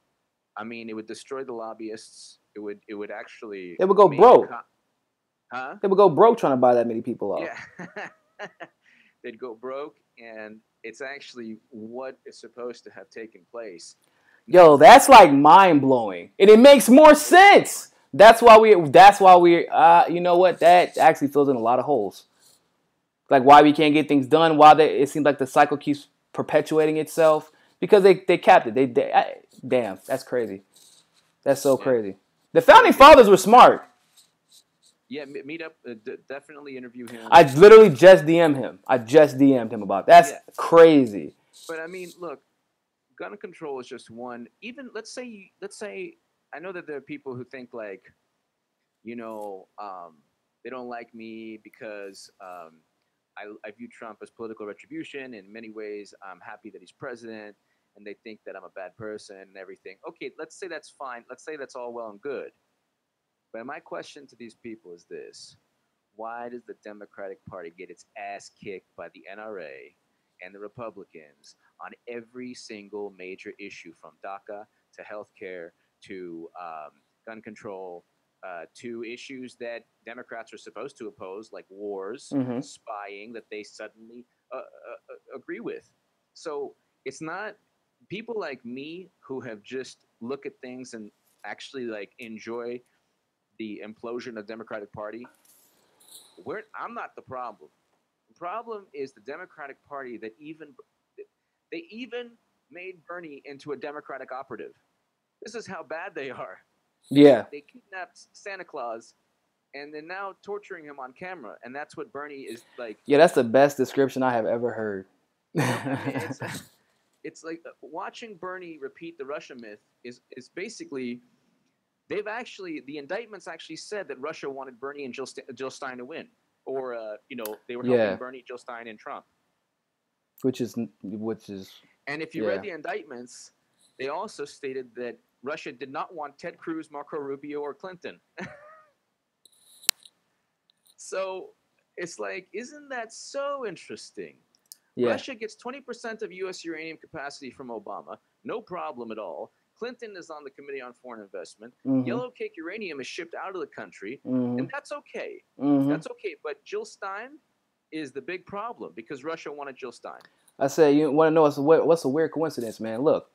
I mean, it would destroy the lobbyists. It would actually. They would go broke. Huh? They would go broke trying to buy that many people off. Yeah. They'd go broke, and it's actually what is supposed to have taken place. Yo, that's like mind blowing, and it makes more sense. That's why we. You know what? That actually fills in a lot of holes. Like why we can't get things done. It seems like the cycle keeps perpetuating itself because they capped it. Damn, that's crazy. That's so crazy. The Founding Fathers were smart. Yeah, meet up. Definitely interview him. I literally just DM'd him. About that. That's crazy. But I mean, look, gun control is just one. Even let's say, I know that there are people who think like, you know, they don't like me because I view Trump as political retribution. In many ways, I'm happy that he's president, and they think that I'm a bad person and everything. Okay, let's say that's fine. Let's say that's all well and good. But my question to these people is this: why does the Democratic Party get its ass kicked by the NRA and the Republicans on every single major issue, from DACA to healthcare to gun control, to issues that Democrats are supposed to oppose, like wars, spying, that they suddenly agree with? So it's not people like me who have just look at things and actually like enjoy the implosion of the Democratic Party. I'm not the problem. The problem is the Democratic Party that even made Bernie into a Democratic operative. This is how bad they are. Yeah. They kidnapped Santa Claus and they're now torturing him on camera, and that's what Bernie is like. Yeah, that's the best description I have ever heard. I mean, it's like watching Bernie repeat the Russia myth is basically the indictments actually said that Russia wanted Bernie and Jill Stein to win, or they were helping Yeah, Bernie, Jill Stein, and Trump. which is And if you yeah. read the indictments, they also stated that Russia did not want Ted Cruz, Marco Rubio, or Clinton. So it's like, isn't that so interesting? Yeah. Russia gets 20% of U.S. uranium capacity from Obama, no problem at all. Clinton is on the Committee on Foreign Investment. Mhm. Yellow cake uranium is shipped out of the country, and Mhm. that's okay. Mhm. That's okay. But Jill Stein is the big problem because Russia wanted Jill Stein. I said, you want to know what's a weird coincidence, man? Look,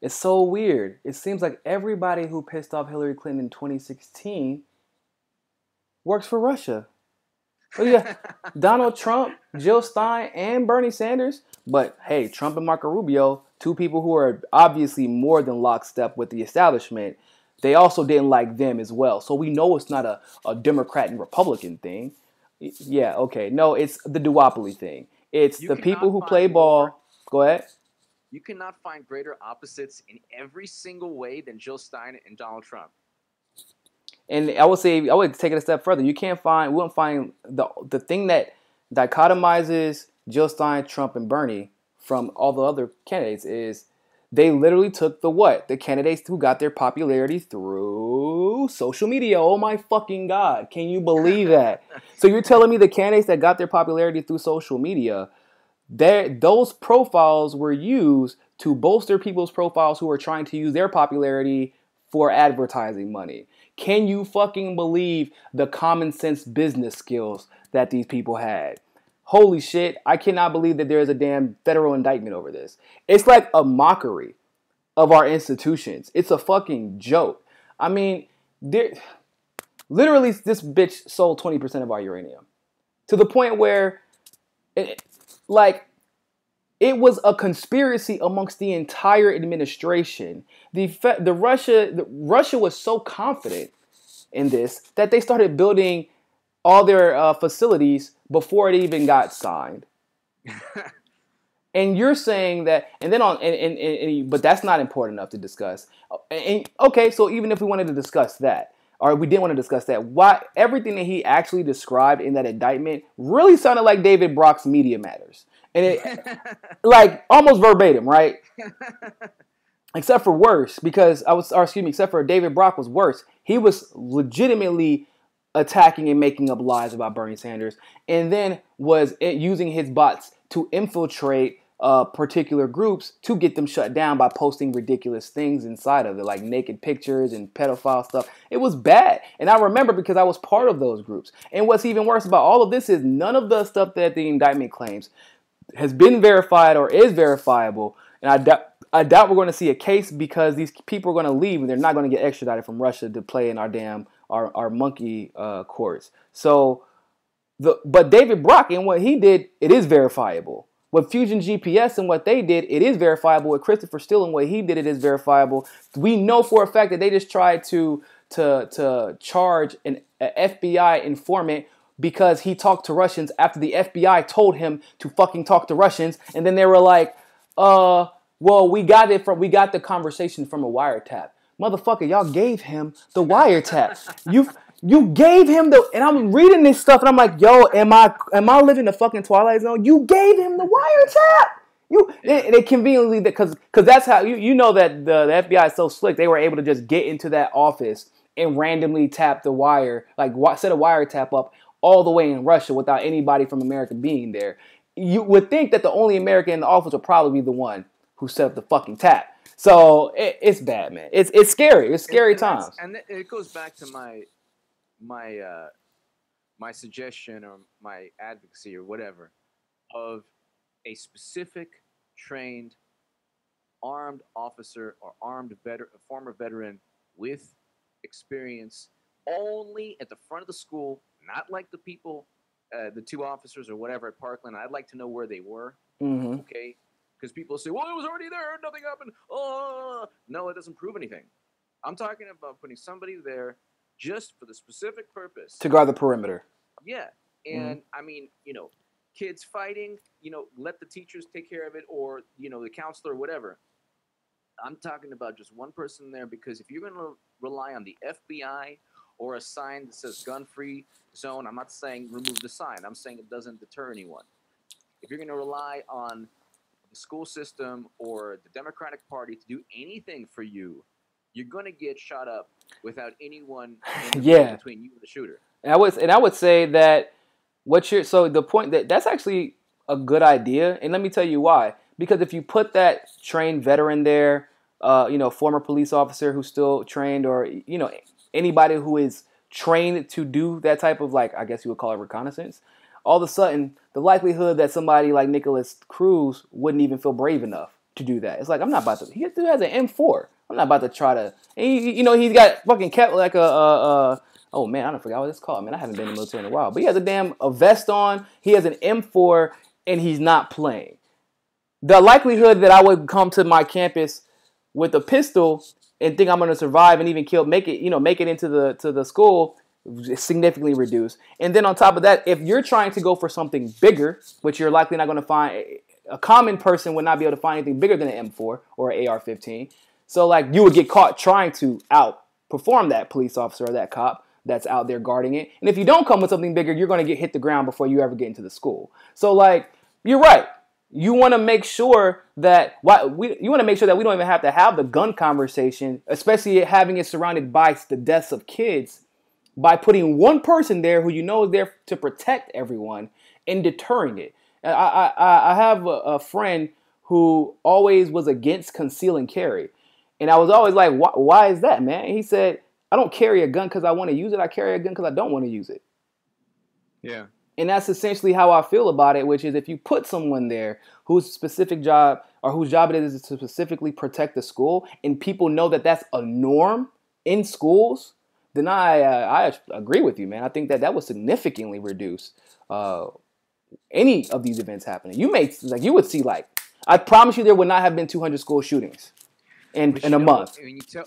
it's so weird. It seems like everybody who pissed off Hillary Clinton in 2016 works for Russia. Oh yeah, Donald Trump, Jill Stein, and Bernie Sanders. But hey, Trump and Marco Rubio, two people who are obviously more than lockstep with the establishment, they also didn't like them as well. So we know it's not a Democrat and Republican thing. Yeah, okay. No, it's the duopoly thing. It's You the cannot people who play find more. ball. Go ahead. You cannot find greater opposites in every single way than Jill Stein and Donald Trump. And I would say I would take it a step further. We won't find the thing that dichotomizes Jill Stein, Trump, and Bernie from all the other candidates is they literally took the candidates who got their popularity through social media. Oh my fucking god. Can you believe that? So you're telling me the candidates that got their popularity through social media, those profiles were used to bolster people's profiles who are trying to use their popularity for advertising money. Can you fucking believe the common sense business skills that these people had? Holy shit, I cannot believe that there is a damn federal indictment over this. It's like a mockery of our institutions. It's a fucking joke. I mean, literally, this bitch sold 20% of our uranium to the point where, like, it was a conspiracy amongst the entire administration. Russia was so confident in this that they started building all their facilities before it even got signed. And you're saying that, and then but that's not important enough to discuss. And okay, so even if we wanted to discuss that, or we didn't want to discuss that, why everything that he actually described in that indictment really sounded like David Brock's Media Matters, and it like almost verbatim, right? Except for worse, except for David Brock was worse. He was legitimately attacking and making up lies about Bernie Sanders, and then was using his bots to infiltrate particular groups to get them shut down by posting ridiculous things inside of it, like naked pictures and pedophile stuff. It was bad, and I remember because I was part of those groups. And what's even worse about all of this is none of the stuff that the indictment claims has been verified or is verifiable, and I doubt we're going to see a case because these people are going to leave and they're not going to get extradited from Russia to play in our monkey courts. So, but David Brock and what he did, it is verifiable. With Fusion GPS and what they did, it is verifiable. With Christopher Steele and what he did, it is verifiable. We know for a fact that they just tried to charge an FBI informant because he talked to Russians after the FBI told him to fucking talk to Russians, and then they were like, well, we got the conversation from a wiretap. Motherfucker, y'all gave him the wiretap. You gave him and I'm reading this stuff and I'm like, yo, am I living the fucking Twilight Zone? You gave him the wiretap. They conveniently, because that's how you know that the FBI is so slick. They were able to just get into that office and randomly tap the wire, like set a wiretap up all the way in Russia without anybody from America being there. You would think that the only American in the office would probably be the one who set up the fucking tap. So it's bad, man. It's scary. It's scary times. And it goes back to my suggestion or my advocacy or whatever of a specific trained armed officer or former veteran with experience only at the front of the school, not like the people, the two officers or whatever at Parkland. I'd like to know where they were. Mm-hmm. Okay. because people say, well, it was already there, nothing happened. Oh, no, it doesn't prove anything. I'm talking about putting somebody there just for the specific purpose. To guard the perimeter. Yeah. And I mean, kids fighting, let the teachers take care of it, or, the counselor or whatever. I'm talking about just one person there, because if you're going to rely on the FBI or a sign that says gun-free zone, I'm not saying remove the sign. I'm saying it doesn't deter anyone. If you're going to rely on the school system or the Democratic Party to do anything for you, you're going to get shot up without anyone in the middle between you and the shooter. And I would say that the point that's actually a good idea, and let me tell you why. Because if you put that trained veteran there, former police officer who's still trained, or anybody who is trained to do that type of, like, I guess you would call it reconnaissance, all of a sudden the likelihood that somebody like Nicholas Cruz wouldn't even feel brave enough to do that. It's like, I'm not about to. He has an M4. I'm not about to try to. He's got fucking kept like oh man, I don't forget what it's called. Man, I haven't been in the military in a while. But he has a vest on. He has an M4, and he's not playing. The likelihood that I would come to my campus with a pistol and think I'm going to survive and even make it into the school is significantly reduced. And then on top of that, if you're trying to go for something bigger, which you're likely not going to find, a common person would not be able to find anything bigger than an M4 or an AR-15. So like you would get caught trying to outperform that police officer or that cop that's out there guarding it. And if you don't come with something bigger, you're going to hit the ground before you ever get into the school. So like, you're right. You want to make sure that we don't even have to have the gun conversation, especially having it surrounded by the deaths of kids, by putting one person there who is there to protect everyone and deterring it. I have a friend who always was against conceal and carry. And I was always like, why is that, man? And he said, I don't carry a gun because I want to use it. I carry a gun because I don't want to use it. Yeah. And that's essentially how I feel about it, which is if you put someone there whose specific job or whose job it is to specifically protect the school, and people know that that's a norm in schools, then I agree with you, man. I think that would significantly reduce any of these events happening. You would see, I promise you there would not have been 200 school shootings in a month.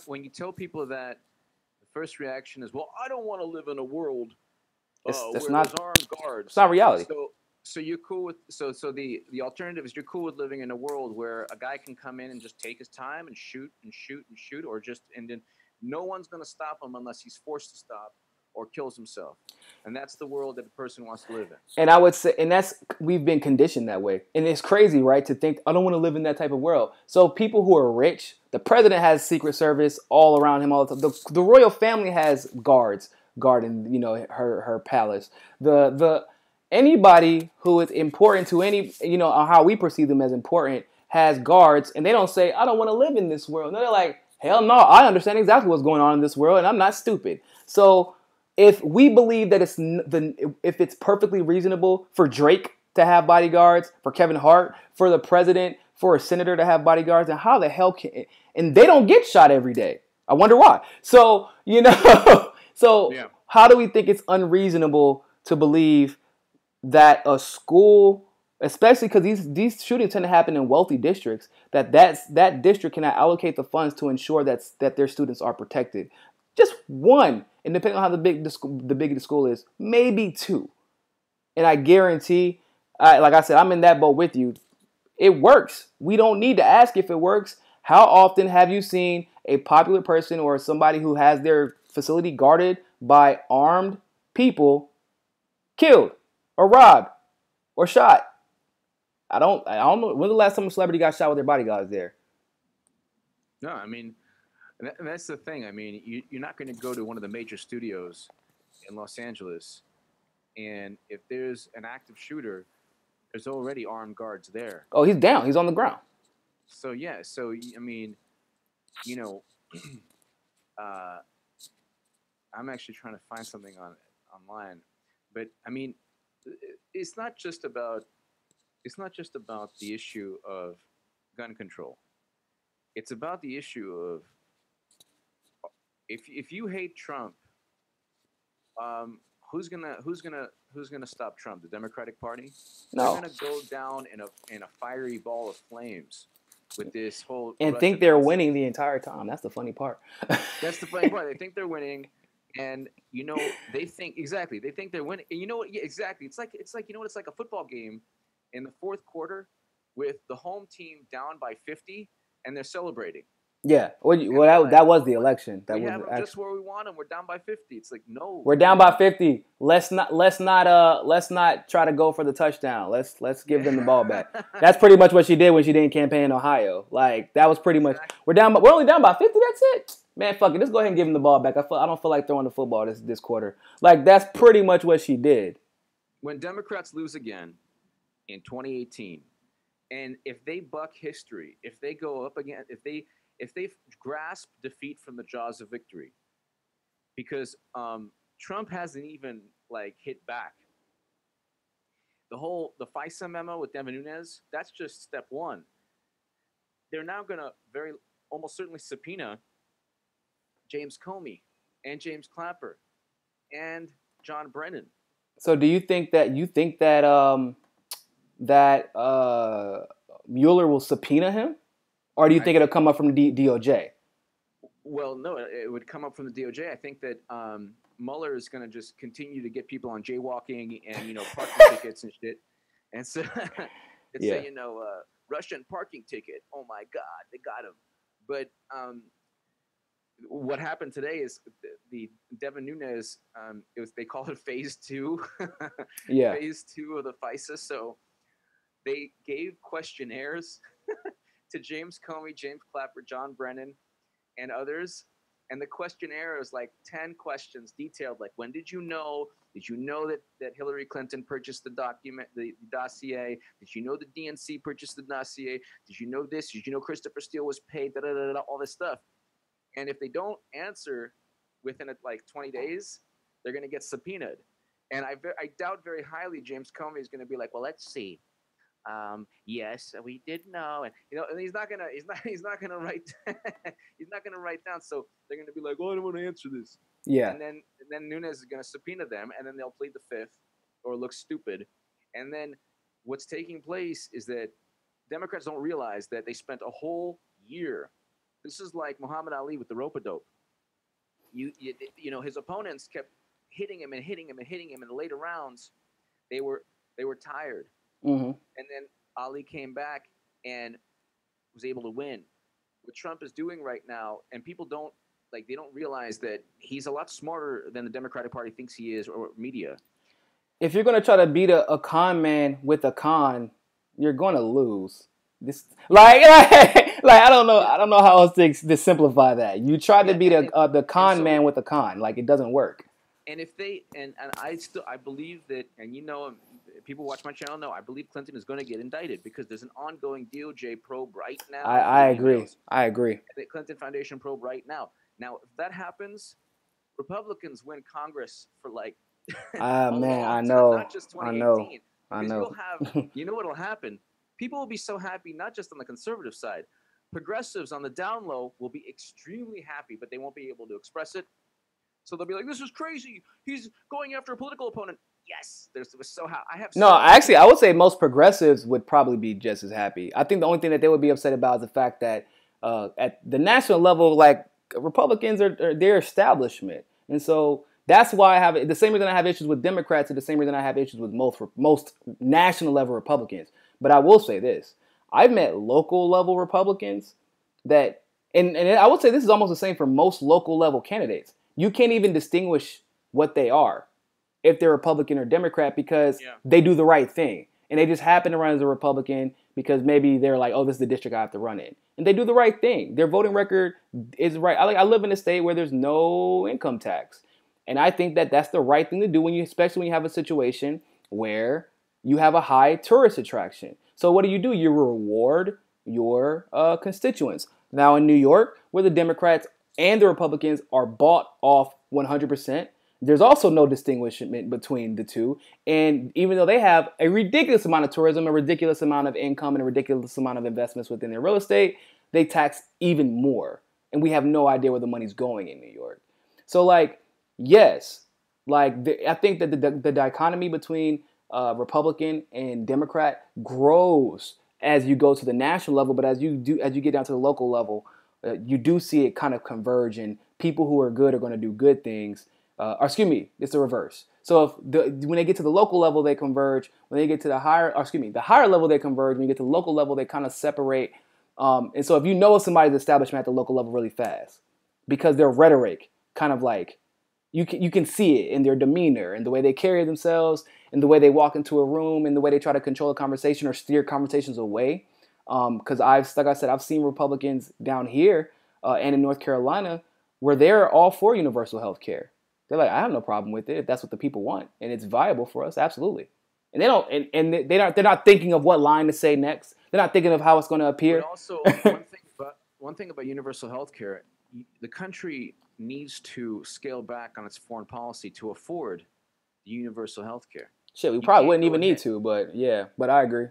When you tell people that, the first reaction is, well, I don't want to live in a world where there's armed guards. It's not reality. So you're cool with the alternative is you're cool with living in a world where a guy can come in and just take his time and shoot and shoot and shoot, and then no one's going to stop him unless he's forced to stop or kills himself. And that's the world that the person wants to live in. And I would say, we've been conditioned that way. And it's crazy, right, to think, I don't want to live in that type of world. So people who are rich, the president has Secret Service all around him all the time. The royal family has guards guarding, her palace. Anybody who is important to how we perceive them as important has guards, and they don't say, I don't want to live in this world. No, they're like, hell no, I understand exactly what's going on in this world, and I'm not stupid. So if we believe that if it's perfectly reasonable for Drake to have bodyguards, for Kevin Hart, for the president, for a senator to have bodyguards, then how the hell and they don't get shot every day. I wonder why. So, How do we think it's unreasonable to believe that a school, especially because these shootings tend to happen in wealthy districts, that district cannot allocate the funds to ensure that their students are protected? Just one, and depending on how the big the school is, maybe two. And I guarantee, like I said, I'm in that boat with you. It works. We don't need to ask if it works. How often have you seen a popular person or somebody who has their facility guarded by armed people killed or robbed or shot? I don't know. When's the last time a celebrity got shot with their bodyguards there? No, I mean, and that's the thing. I mean, you're not going to go to one of the major studios in Los Angeles, and if there's an active shooter, there's already armed guards there. Oh, he's down. He's on the ground. So, yeah. So, I mean, I'm actually trying to find something online. But, I mean, it's not just about the issue of gun control. It's about the issue of if you hate Trump, who's gonna stop Trump? The Democratic Party? They're No. gonna go down in a fiery ball of flames with this whole And Russia think they're nonsense. winning the entire time. That's the funny part. That's the funny part. They think they're winning, and they think exactly. They think they're winning. And you know what? Yeah, exactly. It's like it's like a football game in the fourth quarter with the home team down by 50, and they're celebrating. Yeah. Well, And they're like, that was the election. That we was have the them just actual. where we want them. We're down by 50. It's like, no, We're down by 50. Let's not try to go for the touchdown. Let's give them the ball back. That's pretty much what she did when she didn't campaign in Ohio. Like that was pretty much exactly. we're only down by 50. That's it. Man, fuck it. Just go ahead and give them the ball back. I don't feel like throwing the football this quarter. Like that's pretty much what she did. When Democrats lose again in 2018, and if they buck history, if they go up again, if they grasp defeat from the jaws of victory, because Trump hasn't even like hit back. The FISA memo with Devin Nunes, that's just step one. They're now gonna very almost certainly subpoena James Comey and James Clapper and John Brennan. So do you think that Mueller will subpoena him, or do you I think it'll come up from the DOJ? Well, no, it would come up from the DOJ. I think that Mueller is going to just continue to get people on jaywalking and parking tickets and shit, and so it's Yeah. a Russian parking ticket. Oh my God, they got him. But what happened today is the Devin Nunes. They call it phase two, Yeah. phase two of the FISA. So they gave questionnaires to James Comey, James Clapper, John Brennan, and others. And the questionnaire is like 10 questions detailed, like when did you know? Did you know that Hillary Clinton purchased the dossier? Did you know the DNC purchased the dossier? Did you know this? Did you know Christopher Steele was paid? Da, da, da, da, all this stuff. And if they don't answer within like 20 days, they're going to get subpoenaed. And I doubt very highly James Comey is going to be like, well, let's see. Yes, we did know, and he's not gonna write he's not gonna write down. So they're gonna be like, oh, I don't want to answer this. Yeah. And then Nunes is gonna subpoena them, and then they'll plead the fifth or look stupid. And then what's taking place is that Democrats don't realize that they spent a whole year. This is like Muhammad Ali with the rope-a-dope. His opponents kept hitting him and hitting him and hitting him in the later rounds. They were tired. Mm-hmm. And then Ali came back and was able to win. What Trump is doing right now, and people don't realize that he's a lot smarter than the Democratic Party thinks he is, or media. If you're gonna try to beat a con man with a con, you're gonna lose. This like I don't know how else to simplify that. You try to beat the con man with a con, like it doesn't work. And if they and I believe that, and people watch my channel know I believe Clinton is going to get indicted because there's an ongoing DOJ probe right now. I agree. The Clinton Foundation probe right now. Now, if that happens, Republicans win Congress for like man, I time, know. not just 2018. I know. What'll happen? People will be so happy, not just on the conservative side. Progressives on the down low will be extremely happy, but they won't be able to express it. So they'll be like, "This is crazy. He's going after a political opponent." Yes, actually, I would say most progressives would probably be just as happy. I think the only thing that they would be upset about is the fact that at the national level, like Republicans are their establishment, and so that's why I have the same reason I have issues with Democrats, and the same reason I have issues with most national level Republicans. But I will say this: I've met local level Republicans that, and I would say this is almost the same for most local level candidates. You can't even distinguish what they are if they're Republican or Democrat because they do the right thing. And they just happen to run as a Republican because maybe they're like, oh, this is the district I have to run in. And they do the right thing. Their voting record is right. I live in a state where there's no income tax. And I think that that's the right thing to do especially when you have a situation where you have a high tourist attraction. So what do? You reward your constituents. Now in New York, where the Democrats and the Republicans are bought off 100%. There's also no distinguishment between the two. And even though they have a ridiculous amount of tourism, a ridiculous amount of income, and a ridiculous amount of investments within their real estate, they tax even more. And we have no idea where the money's going in New York. So, yes, Like I think that the dichotomy between Republican and Democrat grows as you go to the national level, but as you get down to the local level, you do see it kind of converge, and people who are good are going to do good things. Or excuse me, it's the reverse. So when they get to the local level, they converge. When they get to the higher level, they converge. When you get to the local level, they kind of separate. And so if you know somebody's establishment at the local level really fast, because their rhetoric kind of like you can see it in their demeanor and the way they carry themselves and the way they walk into a room and the way they try to control a conversation or steer conversations away. Because like I said, I've seen Republicans down here and in North Carolina where they're all for universal health care. They're like, I have no problem with it if that's what the people want and it's viable for us, absolutely. And they don't, and they're not thinking of what line to say next. They're not thinking of how it's going to appear. But also, one thing about universal health care, the country needs to scale back on its foreign policy to afford the universal health care. Shit, we probably wouldn't even need to, but yeah, but I agree.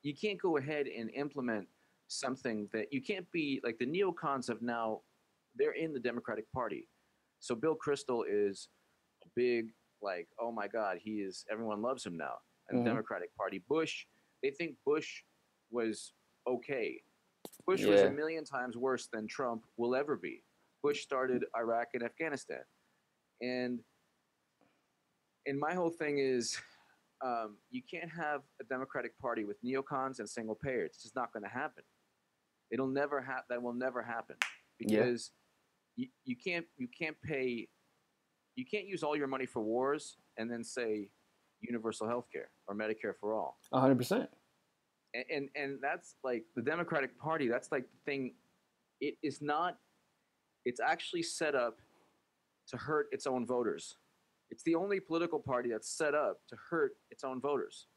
You can't go ahead and implement something that you can't be like the neocons have now, they're in the Democratic Party. So Bill Kristol is a big, like, oh my God, everyone loves him now in the Democratic Party. Bush, they think Bush was okay. Bush was a million times worse than Trump will ever be. Bush started Iraq and Afghanistan. And my whole thing is you can't have a Democratic Party with neocons and single payer. It's just not going to happen. It'll never happen. That will never happen because you can't use all your money for wars and then say universal health care or Medicare for all. 100%. And that's like the Democratic Party. That's like the thing. It is not. It's actually set up to hurt its own voters. It's the only political party that's set up to hurt its own voters.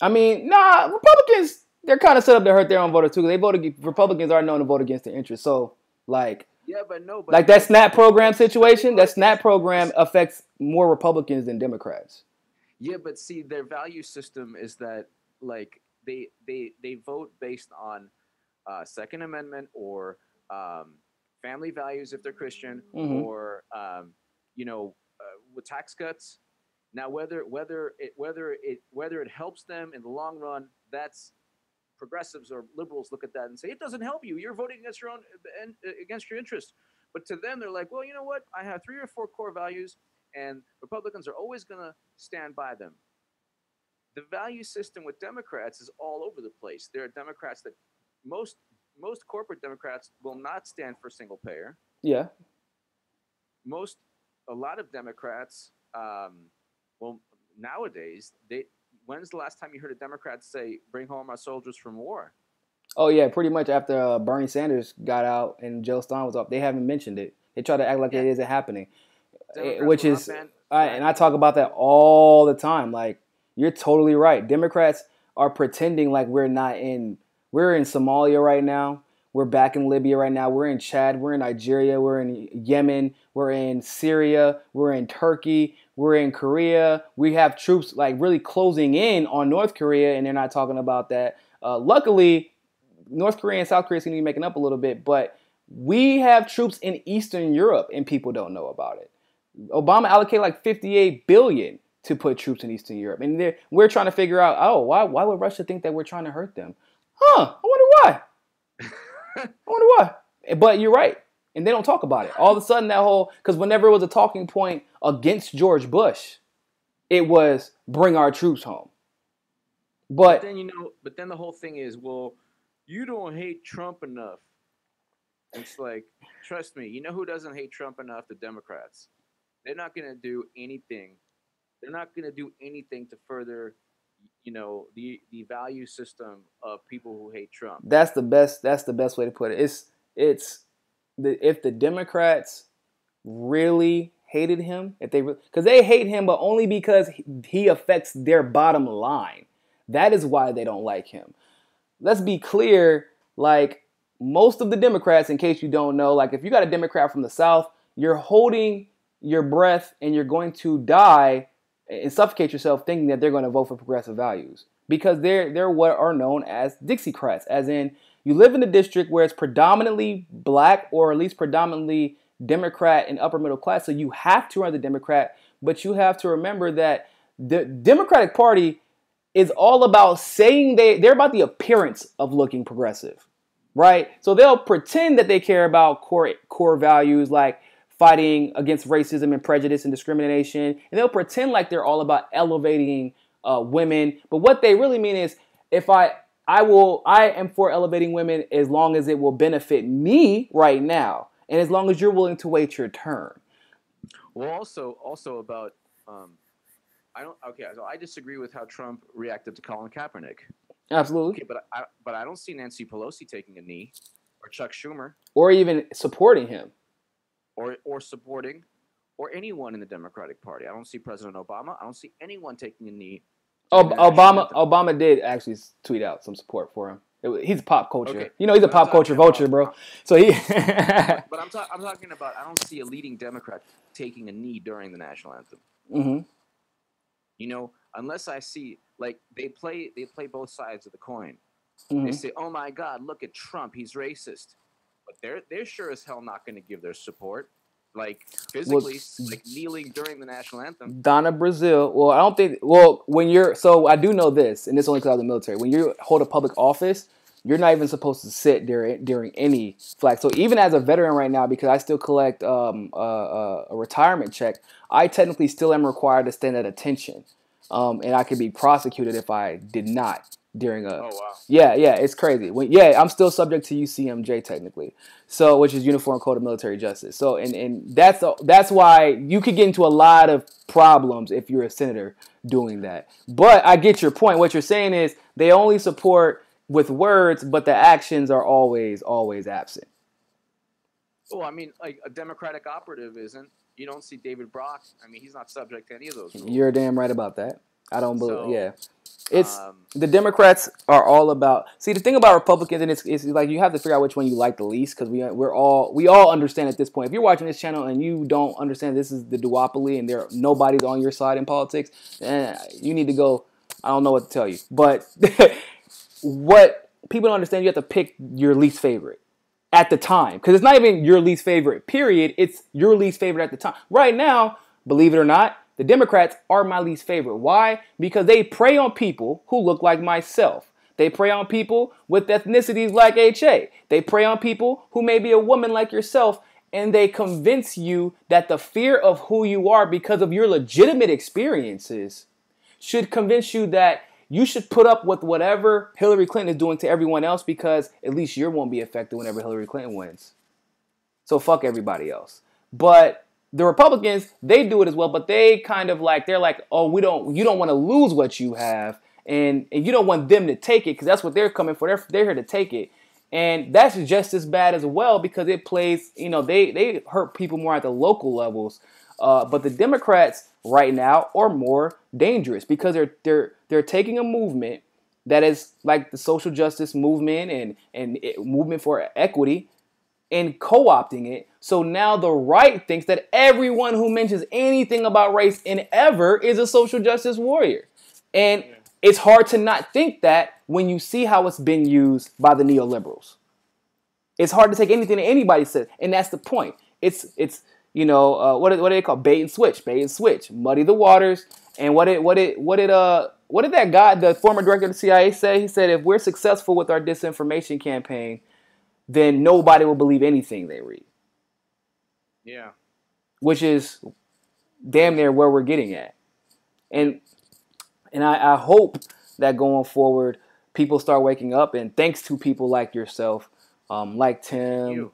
I mean, nah, Republicans, they're kind of set up to hurt their own voters too. Republicans are known to vote against their interests. So, like, like that SNAP program situation, that SNAP program affects more Republicans than Democrats. Yeah, but see, their value system is that, like, they vote based on Second Amendment or family values if they're Christian, or with tax cuts. Now, whether it helps them in the long run, that's progressives or liberals look at that and say it doesn't help you. You're voting against your interests. But to them, they're like, well, you know what? I have 3 or 4 core values, and Republicans are always going to stand by them. The value system with Democrats is all over the place. There are Democrats that most corporate Democrats will not stand for single payer. Yeah. A lot of Democrats, nowadays, when's the last time you heard a Democrat say, bring home our soldiers from war? Oh, yeah, pretty much after Bernie Sanders got out and Joe Stein was up. They haven't mentioned it. They try to act like it isn't happening, which is, and I talk about that all the time. Like, you're totally right. Democrats are pretending like we're in Somalia right now. We're back in Libya right now. We're in Chad. We're in Nigeria. We're in Yemen. We're in Syria. We're in Turkey. We're in Korea. We have troops like really closing in on North Korea, and they're not talking about that. Luckily, North Korea and South Korea seem to be making up a little bit, but we have troops in Eastern Europe, and people don't know about it. Obama allocated like $58 billion to put troops in Eastern Europe, and we're trying to figure out, why would Russia think that we're trying to hurt them? I wonder why. But you're right. And they don't talk about it. All of a sudden because whenever it was a talking point against George Bush, it was bring our troops home. But then the whole thing is, well, you don't hate Trump enough. It's like, trust me, you know who doesn't hate Trump enough? The Democrats. They're not going to do anything. They're not going to do anything to further the value system of people who hate Trump. That's the best way to put it. If the Democrats really hated him, because they hate him, but only because he affects their bottom line. That is why they don't like him. Let's be clear, like most of the Democrats, in case you don't know, like if you got a Democrat from the South, you're holding your breath and you're going to die and suffocate yourself thinking that they're going to vote for progressive values, because they're what are known as Dixiecrats, as in you live in a district where it's predominantly black or at least predominantly Democrat and upper middle class. So you have to run the Democrat, but you have to remember that the Democratic Party is all about saying they're about the appearance of looking progressive, right? So they'll pretend that they care about core values like fighting against racism and prejudice and discrimination, and they'll pretend like they're all about elevating women. But what they really mean is, if I am for elevating women as long as it will benefit me right now, and as long as you're willing to wait your turn. Well, also about so I disagree with how Trump reacted to Colin Kaepernick. Absolutely. Okay, but I don't see Nancy Pelosi taking a knee, or Chuck Schumer, or even supporting him, or supporting, or anyone in the Democratic Party. I don't see President Obama. I don't see anyone taking a knee. Obama did actually tweet out some support for him. He's pop culture. Okay. He's a pop culture vulture, bro. So he. But I'm talking about. I don't see a leading Democrat taking a knee during the national anthem. Mm-hmm. Unless I see, like, they play both sides of the coin. Mm-hmm. They say, "Oh my God, look at Trump, he's racist," but they're sure as hell not going to give their support, like physically, like kneeling during the national anthem. Donna Brazile. Well, I don't think. Well, so I do know this, and this only because I was in the military. When you hold a public office, you're not even supposed to sit during any flag. So even as a veteran right now, because I still collect a retirement check, I technically still am required to stand at attention, and I could be prosecuted if I did not during a. Oh wow. Yeah, it's crazy. I'm still subject to UCMJ technically, so which is Uniform Code of Military Justice. So and that's why you could get into a lot of problems if you're a senator doing that. But I get your point. What you're saying is they only support with words, but the actions are always absent. Well, I mean, like a Democratic operative isn't. You don't see David Brock. I mean, he's not subject to any of those rules. You're damn right about that. I don't believe. Yeah, it's the Democrats are all about. See, the thing about Republicans, and it's like you have to figure out which one you like the least, because we all understand at this point. If you're watching this channel and you don't understand this is the duopoly and nobody's on your side in politics, you need to go. I don't know what to tell you, but. What people don't understand, you have to pick your least favorite at the time. Because it's not even your least favorite, period. It's your least favorite at the time. Right now, believe it or not, the Democrats are my least favorite. Why? Because they prey on people who look like myself. They prey on people with ethnicities like HA. They prey on people who may be a woman like yourself. And they convince you that the fear of who you are because of your legitimate experiences should convince you that you should put up with whatever Hillary Clinton is doing to everyone else, because at least you won't be affected whenever Hillary Clinton wins. So fuck everybody else. But the Republicans, they do it as well, but they kind of like, they're like, oh, you don't want to lose what you have, and you don't want them to take it, because that's what they're coming for. They're here to take it. And that's just as bad as well, because it plays, they hurt people more at the local levels. But the Democrats right now are more dangerous because they're taking a movement that is like the social justice movement and movement for equity and co-opting it. So now the right thinks that everyone who mentions anything about race and ever is a social justice warrior. And it's hard to not think that when you see how it's been used by the neoliberals. It's hard to take anything that anybody says, and that's the point. It's what do they call bait and switch, muddy the waters. And what did that guy, the former director of the CIA, say? He said, if we're successful with our disinformation campaign, then nobody will believe anything they read. Yeah. Which is damn near where we're getting at. And I hope that going forward, people start waking up, and thanks to people like yourself, like Tim.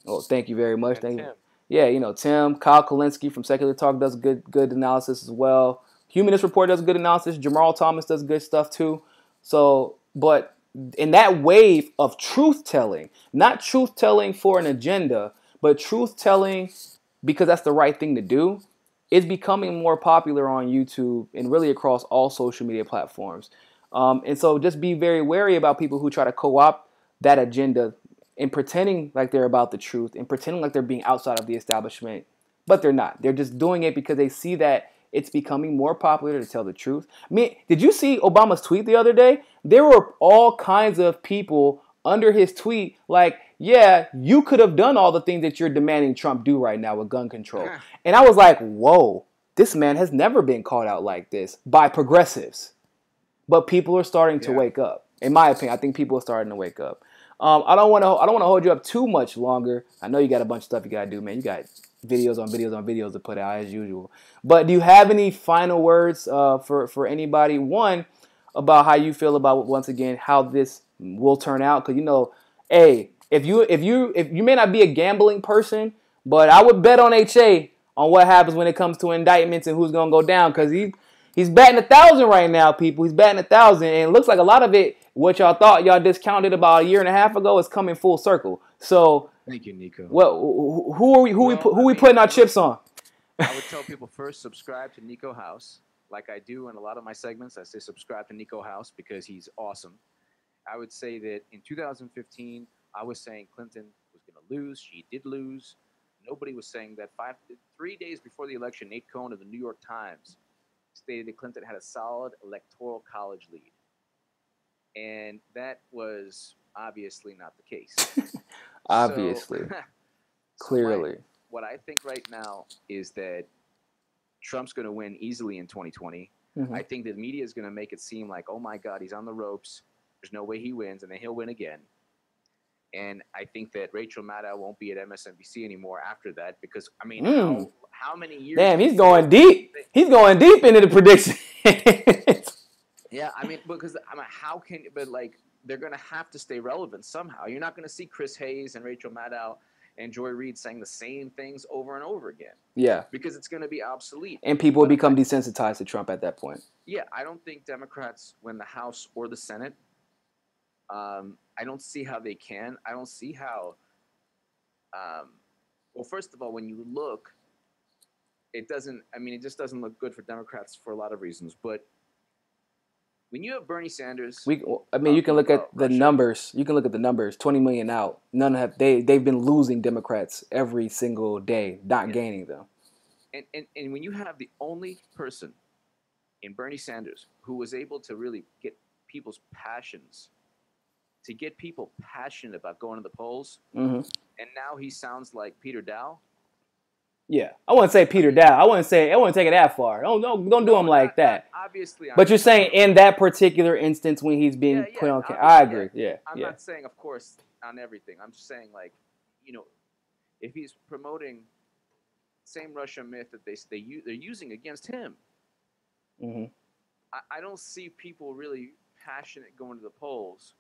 Oh, thank you very much. Thank you. Yeah, Tim, Kyle Kalinske from Secular Talk does good analysis as well. Humanist Report does good analysis. Jamal Thomas does good stuff too. So, but in that wave of truth-telling, not truth-telling for an agenda, but truth-telling because that's the right thing to do, is becoming more popular on YouTube and really across all social media platforms. And so just be very wary about people who try to co-opt that agenda and pretending like they're about the truth and pretending like they're being outside of the establishment, but they're not. They're just doing it because they see that it's becoming more popular to tell the truth. I mean, did you see Obama's tweet the other day? There were all kinds of people under his tweet like, yeah, you could have done all the things that you're demanding Trump do right now with gun control. And I was like, whoa, this man has never been called out like this by progressives. But people are starting to wake up. In my opinion, I think people are starting to wake up. I don't want to hold you up too much longer. I know you got a bunch of stuff you got to do, man. You got videos on videos on videos to put out as usual. But do you have any final words for anybody? One, about how you feel about, once again, how this will turn out, because hey, if you may not be a gambling person, but I would bet on HA on what happens when it comes to indictments and who's gonna go down, because he's batting 1,000 right now, people. He's batting 1,000, and it looks like a lot of it, what y'all thought y'all discounted about a year and a half ago, is coming full circle. So thank you, Niko. Well, who we putting our chips on? I would tell people first, subscribe to Niko House. Like I do in a lot of my segments, I say subscribe to Niko House because he's awesome. I would say that in 2015, I was saying Clinton was going to lose. She did lose. Nobody was saying that. 3 days before the election, Nate Cohn of the New York Times stated that Clinton had a solid electoral college lead. And that was obviously not the case. Obviously. Clearly. What I think right now is that Trump's going to win easily in 2020. I think the media is going to make it seem like, oh my God, he's on the ropes. There's no way he wins, and then he'll win again. And I think that Rachel Maddow won't be at MSNBC anymore after that because, I mean, how many years? Damn, he's going deep. He's going deep into the prediction. Yeah, I mean, how can, but like, they're going to have to stay relevant somehow. You're not going to see Chris Hayes and Rachel Maddow and Joy Reid saying the same things over and over again. Yeah. Because it's going to be obsolete. And people will become desensitized to Trump at that point. Yeah, I don't think Democrats win the House or the Senate. I don't see how they can. I don't see how. Well, first of all, when you look, it just doesn't look good for Democrats for a lot of reasons. But when you have Bernie Sanders, you can look at the numbers. You can look at the numbers. 20 million out. They've been losing Democrats every single day, not gaining them. And when you have the only person in Bernie Sanders who was able to really get people's passions, to get people passionate about going to the polls, and now he sounds like Peter Dow. Yeah, I wouldn't say Peter Dow. I wouldn't take it that far. Don't do him like that. Obviously, but you're saying in that particular instance when he's being put on camera. I agree. Yeah, I'm not saying, of course, on everything. I'm just saying, like, if he's promoting the same Russia myth that they're using against him, I don't see people really passionate going to the polls.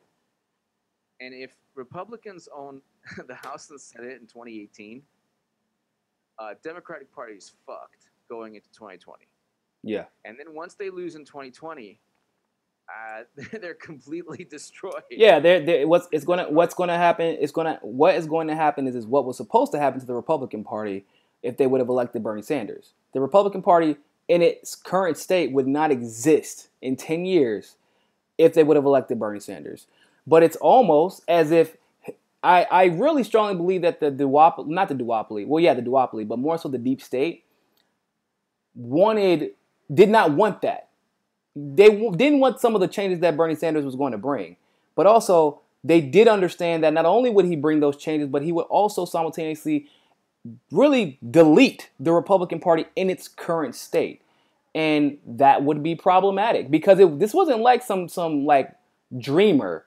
And if Republicans own the House and Senate in 2018. Democratic Party is fucked going into 2020. Yeah. And then once they lose in 2020, they're completely destroyed. Yeah, what is going to happen is what was supposed to happen to the Republican Party if they would have elected Bernie Sanders. The Republican Party in its current state would not exist in 10 years if they would have elected Bernie Sanders. But it's almost as if I really strongly believe that the duopoly, but more so the deep state, did not want that. They didn't want some of the changes that Bernie Sanders was going to bring. But also, they did understand that not only would he bring those changes, but he would also simultaneously really delete the Republican Party in its current state. And that would be problematic because this wasn't like some like dreamer.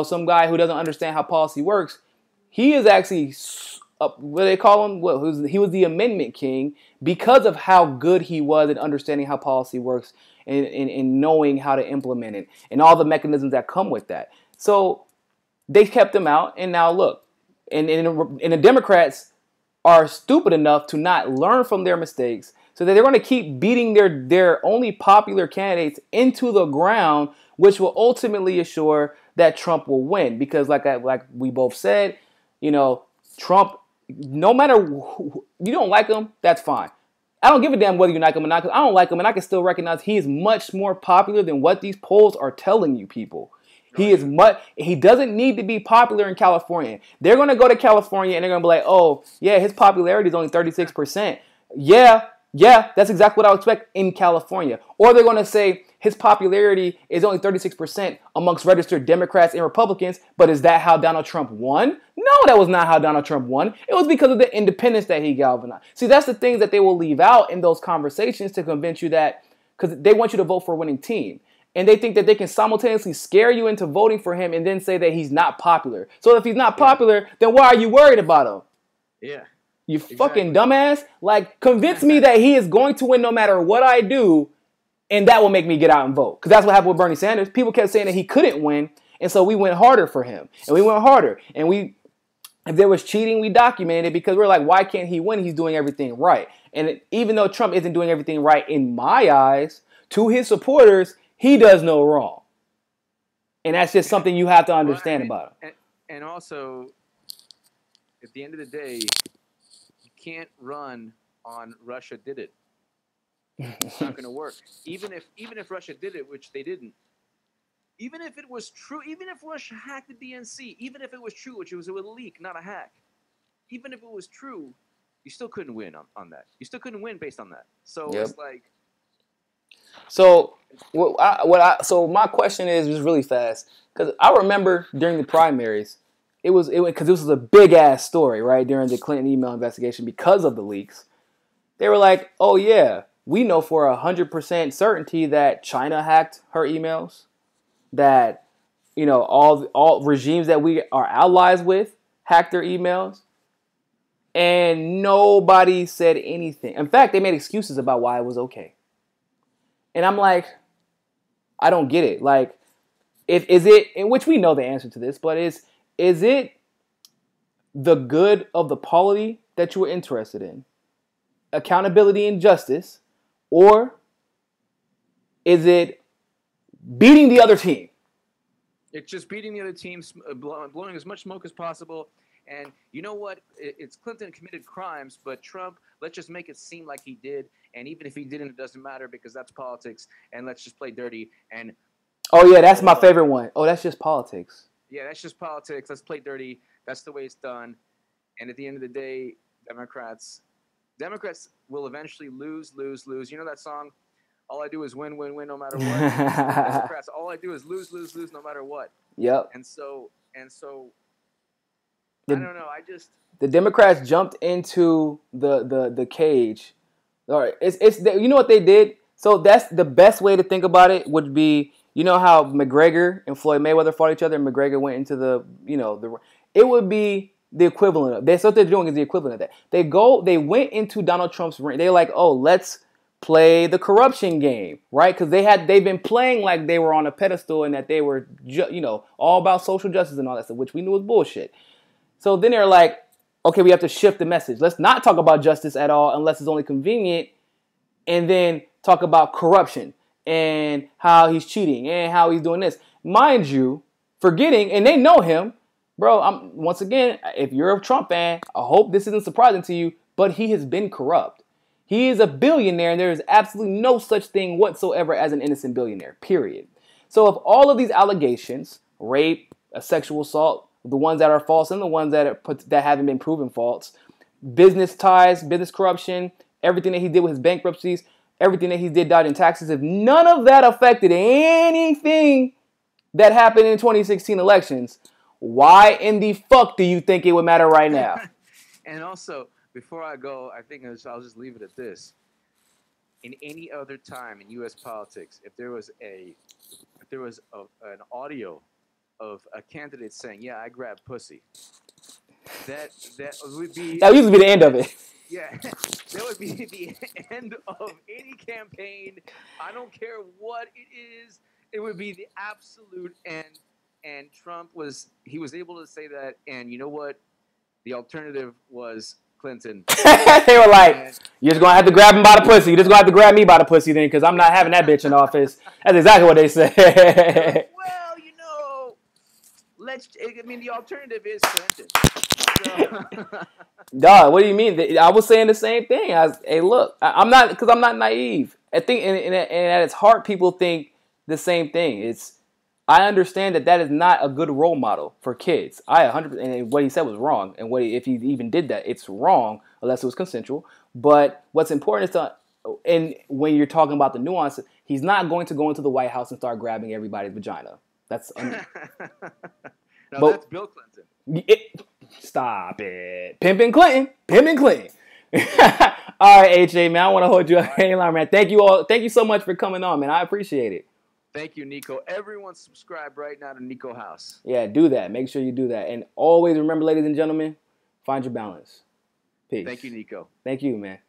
Some guy who doesn't understand how policy works. He is actually, what do they call him? He was the amendment king because of how good he was at understanding how policy works and knowing how to implement it and all the mechanisms that come with that. So they kept him out, and now look. And the Democrats are stupid enough to not learn from their mistakes, so that they're going to keep beating their only popular candidates into the ground, which will ultimately assure that Trump will win. Because like we both said, Trump, no matter you don't like him, that's fine. I don't give a damn whether you like him or not, because I don't like him, and I can still recognize he is much more popular than what these polls are telling you people. He doesn't need to be popular in California. They're going to go to California and they're going to be like, oh, yeah, his popularity is only 36%. Yeah, that's exactly what I would expect in California. Or they're going to say his popularity is only 36% amongst registered Democrats and Republicans, but is that how Donald Trump won? No, that was not how Donald Trump won. It was because of the independence that he galvanized. See, that's the things that they will leave out in those conversations to convince you that, because they want you to vote for a winning team. And they think that they can simultaneously scare you into voting for him and then say that he's not popular. So if he's not popular, then why are you worried about him? Yeah. You fucking dumbass. Like, convince me that he is going to win no matter what I do, and that will make me get out and vote. Because that's what happened with Bernie Sanders. People kept saying that he couldn't win, and so we went harder for him. And we went harder. And if there was cheating, we documented it because we're like, why can't he win? He's doing everything right. And even though Trump isn't doing everything right in my eyes, to his supporters, he does no wrong. And that's just something you have to understand about him. And also, at the end of the day, can't run on Russia did it. It's not going to work. Even if Russia did it, which they didn't. Even if it was true, even if Russia hacked the DNC, even if it was true, which it was a leak, not a hack. Even if it was true, you still couldn't win on that. You still couldn't win based on that. So it's like. So so my question is just really fast, because I remember during the primaries. It was because this was a big ass story, right? During the Clinton email investigation, because of the leaks, they were like, "Oh yeah, we know for 100% certainty that China hacked her emails, that all regimes that we are allies with hacked their emails," and nobody said anything. In fact, they made excuses about why it was okay, and I'm like, I don't get it. Like, is it? In which we know the answer to this, but is it the good of the polity that you were interested in, accountability and justice, or is it beating the other team? It's just beating the other team, blowing as much smoke as possible. And you know what? It's Clinton committed crimes, but Trump, let's just make it seem like he did. And even if he didn't, it doesn't matter because that's politics. And let's just play dirty. And oh yeah, that's my favorite one. Oh, that's just politics. Yeah, that's just politics. Let's play dirty. That's the way it's done. And at the end of the day, Democrats will eventually lose. You know that song? All I do is win, no matter what. Democrats, all I do is lose, no matter what. Yep. And so I don't know. The Democrats jumped into the cage. All right, it's you know what they did? So that's the best way to think about it would be, you know how McGregor and Floyd Mayweather fought each other and McGregor went into it would be the equivalent of, that's what they're doing is the equivalent of that. They went into Donald Trump's ring. They're like, oh, let's play the corruption game, right? Because they've been playing like they were on a pedestal and that they were, all about social justice and all that stuff, which we knew was bullshit. So then they're like, okay, we have to shift the message. Let's not talk about justice at all unless it's only convenient, and then talk about corruption and how he's cheating and how he's doing this. Mind you, forgetting, and they know him, bro, once again, if you're a Trump fan, I hope this isn't surprising to you, but he has been corrupt. He is a billionaire, and there is absolutely no such thing whatsoever as an innocent billionaire, period. So if all of these allegations, rape, sexual assault, the ones that are false and the ones that haven't been proven false, business ties, business corruption, everything that he did with his bankruptcies, everything that he did dodging taxes, if none of that affected anything that happened in 2016 elections, why in the fuck do you think it would matter right now? And also, before I go, I think I'll just leave it at this. In any other time in U.S. politics, if there was an audio of a candidate saying, "Yeah, I grabbed pussy," that would be that used to be the end of it. Yeah, that would be the end of any campaign. I don't care what it is. It would be the absolute end. And Trump was able to say that. And you know what? The alternative was Clinton. They were like, you're just going to have to grab him by the pussy. You're just going to have to grab me by the pussy then, because I'm not having that bitch in office. That's exactly what they said. Well, the alternative is Clinton. So. Dog, what do you mean? I was saying the same thing. Hey, look, I'm not naive. I think, and at its heart, people think the same thing. I understand that is not a good role model for kids. I 100%, and what he said was wrong. And if he even did that, it's wrong unless it was consensual. But what's important is and when you're talking about the nuances, He's not going to go into the White House and start grabbing everybody's vagina. That's No, but that's Bill Clinton. Stop it. Pimpin' Clinton. Pimpin' Clinton. All right, HA, man. I want to hold you up any longer, man. Thank you all. Thank you so much for coming on, man. I appreciate it. Thank you, Niko. Everyone subscribe right now to Niko House. Yeah, do that. Make sure you do that. And always remember, ladies and gentlemen, find your balance. Peace. Thank you, Niko. Thank you, man.